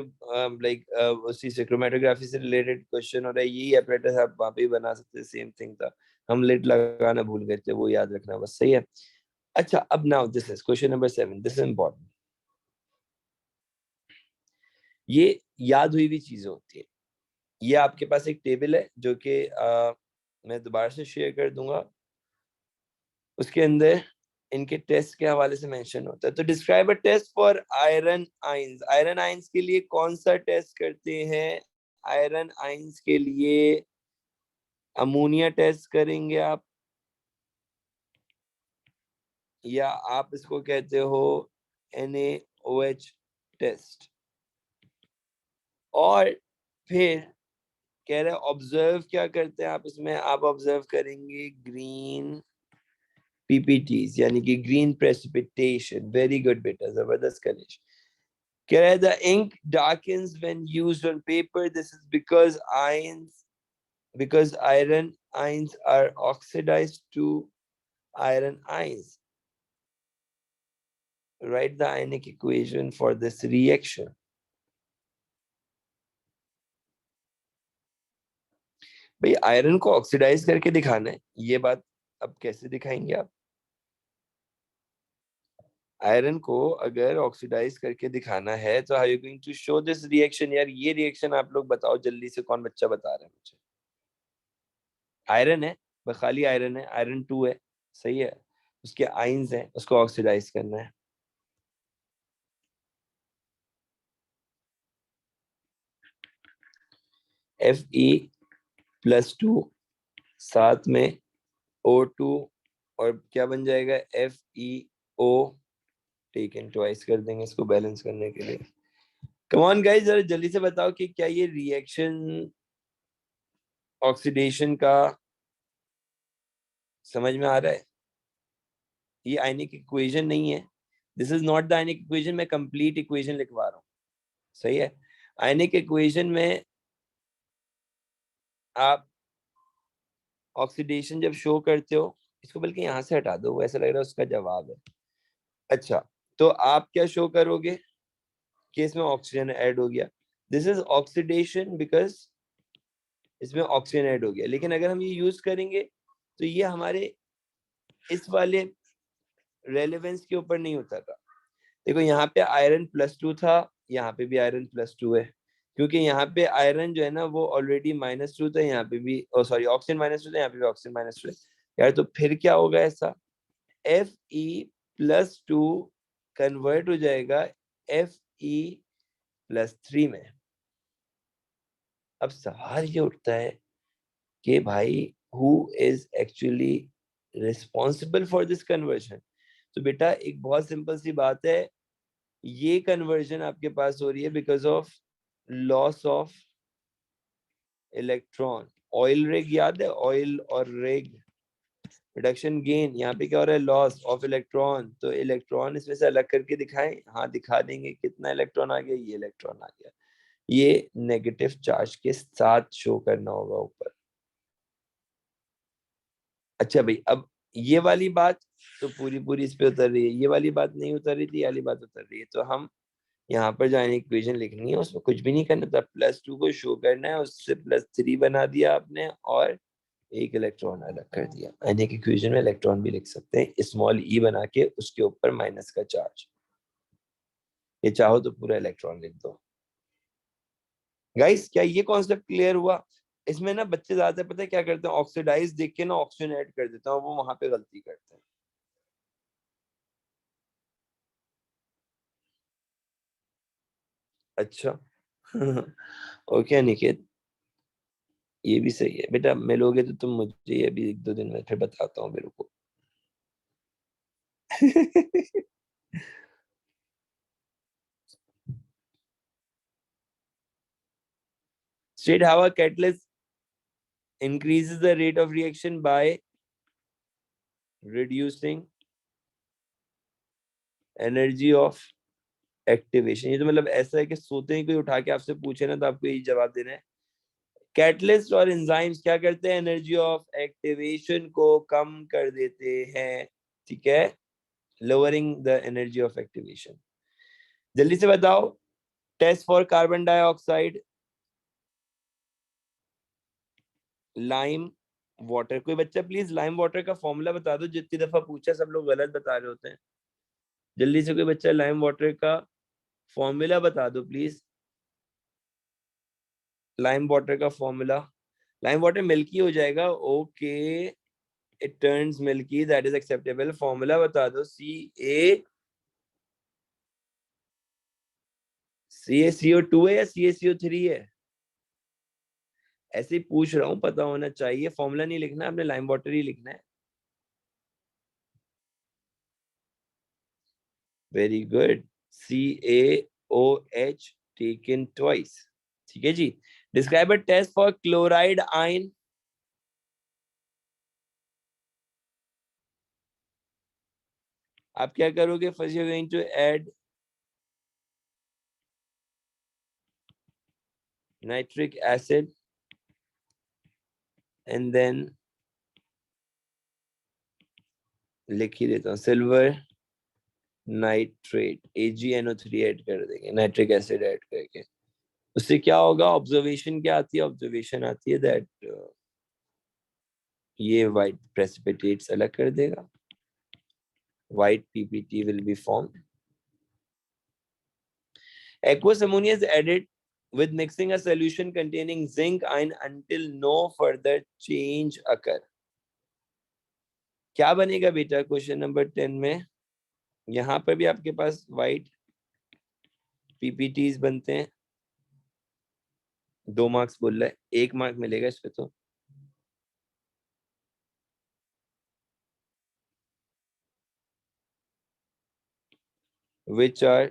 [SPEAKER 1] लाइक उसी से क्रोमेटोग्राफी से रिलेटेड क्वेश्चन हो रहा है। यही apparatus आप वहाँ पे भी बना सकते हैं, सेम थिंग था। हम लिट लगाना भूल गए थे, वो याद रखना बस। सही है। अच्छा, अब now this is question number 7, this is important. ये याद हुई हुई चीजें होती है। ये आपके पास एक टेबल है जो कि मैं दोबारा से शेयर कर दूंगा। उसके अंदर इनके टेस्ट के हवाले से मेंशन होता है। तो describe a test for iron ions. Iron ions के लिए कौन सा टेस्ट करते हैं? आयरन आयंस के लिए अमोनिया टेस्ट करेंगे आप, या आप इसको कहते हो NaOH टेस्ट। और फिर कह रहे ऑब्जर्व क्या करते हैं आप इसमें? आप ऑब्जर्व करेंगे ग्रीन PPTs, यानी कि ग्रीन प्रेसिपिटेशन। वेरी गुड बेटा, जबरदस्त कनिश। कह रहा है the ink darkens when used on paper, this is because iron ions are oxidized to iron ions. Write the ionic equation for this reaction. भाई आयरन को ऑक्सीडाइज करके दिखाना है, ये बात अब कैसे दिखाएंगे आप? आयरन को अगर ऑक्सीडाइज करके दिखाना है तो how you going to show this reaction? यार ये रिएक्शन आप लोग बताओ जल्दी से, कौन बच्चा बता रहा है मुझे? आयरन है, बस खाली आयरन है, आयरन 2 है, सही है, उसके आयंस हैं, उसको ऑक्सीडाइज करना है। Fe+2 साथ में O2, और क्या बन जाएगा? FeO। टेकन ट्वाइस कर देंगे इसको बैलेंस करने के लिए। कम ऑन गाइस, जरा जल्दी से बताओ कि क्या ये रिएक्शन ऑक्सीडेशन का समझ में आ रहा है? ये आयनिक इक्वेशन नहीं है, this is not the ionic equation. मैं कंप्लीट इक्वेशन लिखवा रहा हूँ, सही है। आयनिक इक्वेशन में आप ऑक्सीडेशन जब शो करते हो, इसको बल्कि यहाँ से हटा दो, वो ऐसा लग रहा है उसका जवाब है। अच्छा, तो आप क्या शो करोगे कि इसमें ऑक्सीजन ऐड हो गया? दिस इज ऑक्सीडेशन बिकॉज इसमें ऑक्सीजन ऐड हो गया। लेकिन अगर हम ये यूज करेंगे तो ये हमारे इस वाले रेलेवेंस के ऊपर नहीं उतरता। देखो यहाँ पे आयरन+2 था, यहाँ पे भी आयरन+2 है, क्योंकि यहाँ पे आयरन जो है ना वो ऑलरेडी -2 था, यहाँ पे भी सॉरी ऑक्सीजन -2 था, यहाँ पे भी ऑक्सीजन -2 है। यार तो फिर क्या होगा ऐसा? Fe+2 कन्वर्ट हो जाएगा Fe+3 में। अब सवाल ये उठता है कि भाई who is actually responsible for this conversion? तो बेटा एक बहुत सिंपल सी बात है, ये कन्वर्जन आपके पास हो रही है because of loss of electron. Oil rig याद है, ऑयल और रिग रिडक्शन गेन, यहाँ पे क्या हो रहा है, लॉस ऑफ इलेक्ट्रॉन। तो इलेक्ट्रॉन इसमें से अलग करके दिखाएं, हाँ दिखा देंगे। कितना इलेक्ट्रॉन आ गया, ये इलेक्ट्रॉन आ गया। ये नेगेटिव चार्ज के साथ शो करना होगा ऊपर। अच्छा भाई, अब ये वाली बात तो पूरी पूरी इस पे उतर रही है, ये वाली बात नहीं उतर रही थी, ये वाली बात उतर रही है। तो हम यहाँ पर जाने इक्वेशन लिखनी है, उसमें कुछ भी नहीं करना था, +2 को शो करना है, उससे +3 बना दिया आपने और एक इलेक्ट्रॉन अलग कर दिया। यानी कि इक्वेशन में इलेक्ट्रॉन भी लिख सकते हैं, स्मॉल ई बना के उसके ऊपर माइनस का चार्ज। ये चाहो तो पूरा इलेक्ट्रॉन लिख दो। गाइस क्या ये कॉन्सेप्ट क्लियर हुआ? इसमें ना बच्चे ज्यादातर पता है क्या करते हैं, ऑक्सीडाइज देख के ना ऑक्सीजन ऐड कर देते हैं, और वो वहां पे गलती करते हैं। अच्छा ओके अनिकेत, ये भी सही है बेटा, मिलोगे तो तुम मुझे ये भी 1-2 दिन में फिर बताता हूँ मेरे को State how a catalyst increases the rate of reaction by reducing energy of activation. ये तो मतलब ऐसा है कि सोते ही कोई उठा के आपसे पूछे ना तो आपको यही जवाब देना है। कैटलिस्ट और एंजाइम्स क्या करते हैं, एनर्जी ऑफ एक्टिवेशन को कम कर देते हैं, ठीक है, lowering the energy of activation. जल्दी से बताओ, test for carbon dioxide, lime water. कोई बच्चा प्लीज लाइम वाटर का फॉर्मूला बता दो, जितनी दफा पूछा सब लोग गलत बता रहे होते हैं। जल्दी से कोई बच्चा लाइम वाटर का फॉर्मूला बता दो प्लीज। लाइम वाटर का फॉर्मूला, लाइम वाटर मिल्की हो जाएगा, okay, it turns milky, that is acceptable. Formula बता दो, CaCO2 है या CaCO3 है? ऐसे ही पूछ रहा हूँ, पता होना चाहिए। फॉर्मूला नहीं लिखना, आपने लाइम वाटर ही लिखना है। Very good, CaOH taken twice, ठीक है जी। Describe a test for chloride ion. आप क्या करोगे, first you are going to add nitric acid and then लिख ही देता हूँ, सिल्वर नाइट्रेट, AgNO3 ऐड कर देंगे, नाइट्रिक एसिड ऐड करके। उससे क्या होगा, ऑब्जर्वेशन क्या आती है, ऑब्जर्वेशन आती है दैट ये व्हाइट प्रेसिपिटेट्स अलग कर देगा, white PPT will be formed. Aqueous ammonia is added with mixing a solution containing zinc ion until no further change occur. क्या बनेगा बेटा क्वेश्चन नंबर 10 में? यहाँ पर भी आपके पास white PPTs बनते हैं। 2 मार्क्स बोल रहा है, 1 मार्क मिलेगा इस पे तो। Which are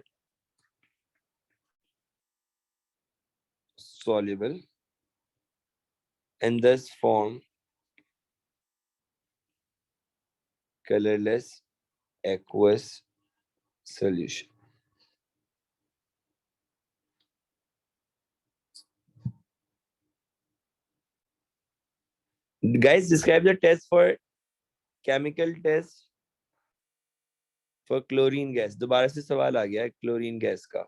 [SPEAKER 1] soluble and thus form colorless aqueous solution. Guys, describe the test for chemical test for chlorine gas. दोबारा से सवाल आ गया है क्लोरीन गैस का।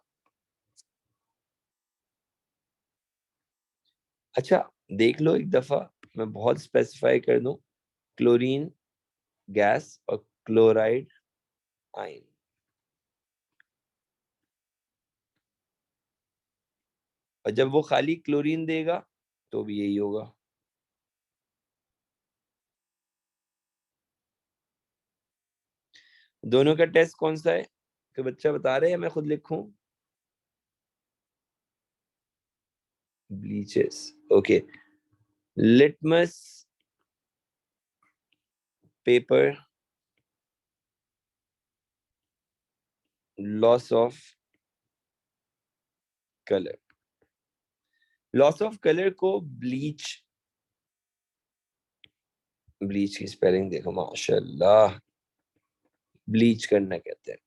[SPEAKER 1] अच्छा देख लो एक दफा, मैं बहुत स्पेसिफाई कर दूं, क्लोरीन गैस और क्लोराइड आयन। और जब वो खाली क्लोरीन देगा तो भी यही होगा। दोनों का टेस्ट कौन सा है, तो बच्चा बता रहे हैं, मैं खुद लिखूं? Bleaches, okay. Litmus paper loss of colour. Loss of colour को ब्लीच, ब्लीच की स्पेलिंग देखो माशाल्लाह, ब्लीच करना कहते हैं।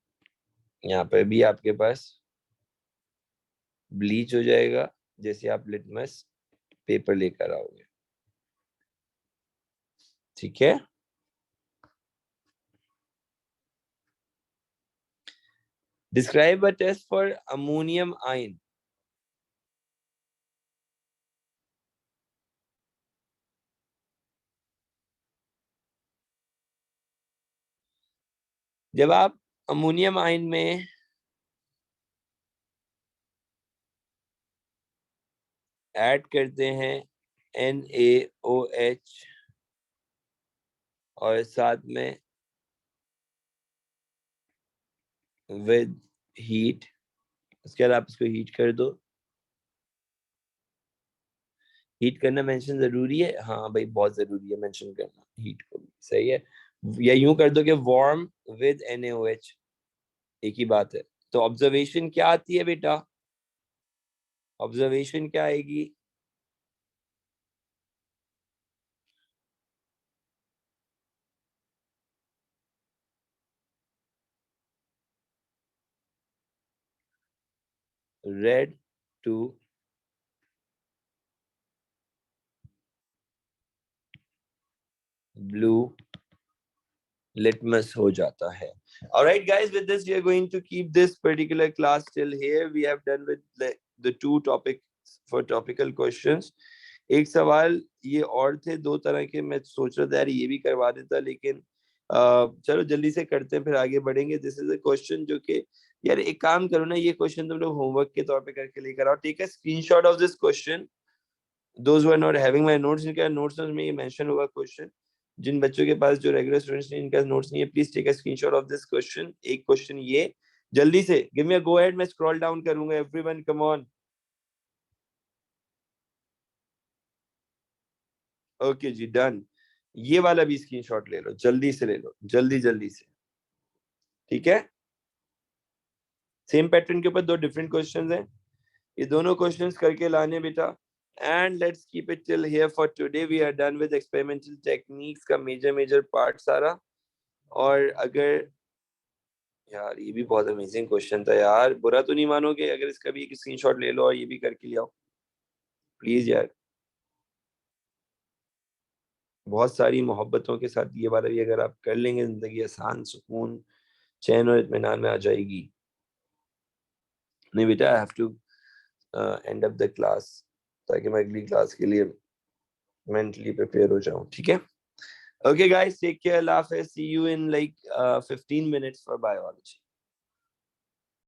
[SPEAKER 1] यहाँ पे भी आपके पास ब्लीच हो जाएगा जैसे आप लिटमस पेपर लेकर आओगे, ठीक है। Describe a test for ammonium ion. जब आप अमोनियम आयन में ऐड करते हैं NaOH और साथ में विद हीट, उसके बाद आप इसको हीट कर दो। हीट करना मेंशन जरूरी है, हाँ भाई बहुत जरूरी है मेंशन करना हीट को भी, सही है। या यूं कर दो कि वार्म विद NaOH, एक ही बात है। तो ऑब्जर्वेशन क्या आती है बेटा, ऑब्जर्वेशन क्या आएगी, रेड टू ब्लू litmus हो जाता है। Alright guys, with this we are going to keep this particular class till here. We have done with the two topics for topical questions. एक सवाल ये और थे दो तरह के, मैं सोच रहा था यार ये भी करवा देता, लेकिन चलो जल्दी से करते हैं फिर आगे बढ़ेंगे। दिस इज अ क्वेश्चन जो कि यार एक काम करो ना, ये क्वेश्चन तुम लोग होमवर्क के तौर पे करके लेकर आओ, ठीक है। Screenshot of this question, those who are not having my notes, इनका नोट्स में ये मेंशन होगा क्वेश्चन। जिन बच्चों के पास जो रेगुलर स्टूडेंट्स हैं इनका नोट्स नहीं है, please take a screenshot of this question. एक क्वेश्चन ये, जल्दी से give me a go ahead, मैं स्क्रॉल डाउन करूंगा, एवरीवन कम ऑन। ओके जी डन। ये वाला भी स्क्रीनशॉट ले लो, जल्दी से ले लो, जल्दी जल्दी से, ठीक है। सेम पैटर्न के ऊपर दो डिफरेंट क्वेश्चंस हैं, ये दोनों क्वेश्चंस करके लाने बेटा। And let's keep it till here for today, we are done with experimental techniques का मेजर मेजर पार्ट सारा। और अगर यार ये भी बहुत अमेजिंग क्वेश्चन था यार, बुरा तो नहीं मानोगे अगर इसका भी एक स्क्रीनशॉट ले लो और ये भी करके ले आओ प्लीज यार। बहुत सारी मोहब्बतों के साथ ये वाला भी अगर आप कर लेंगे, जिंदगी आसान, सुकून, चैन और इत्मीनान में आ जाएगी। नहीं बेटा, I have to end up the class, ताकि मैं अगली क्लास के लिए मेंटली प्रिपेयर हो जाऊं, ठीक है। ओके गाइस, टेक केयर, अल्लाह हाफिज़, see you in like 15 minutes for biology.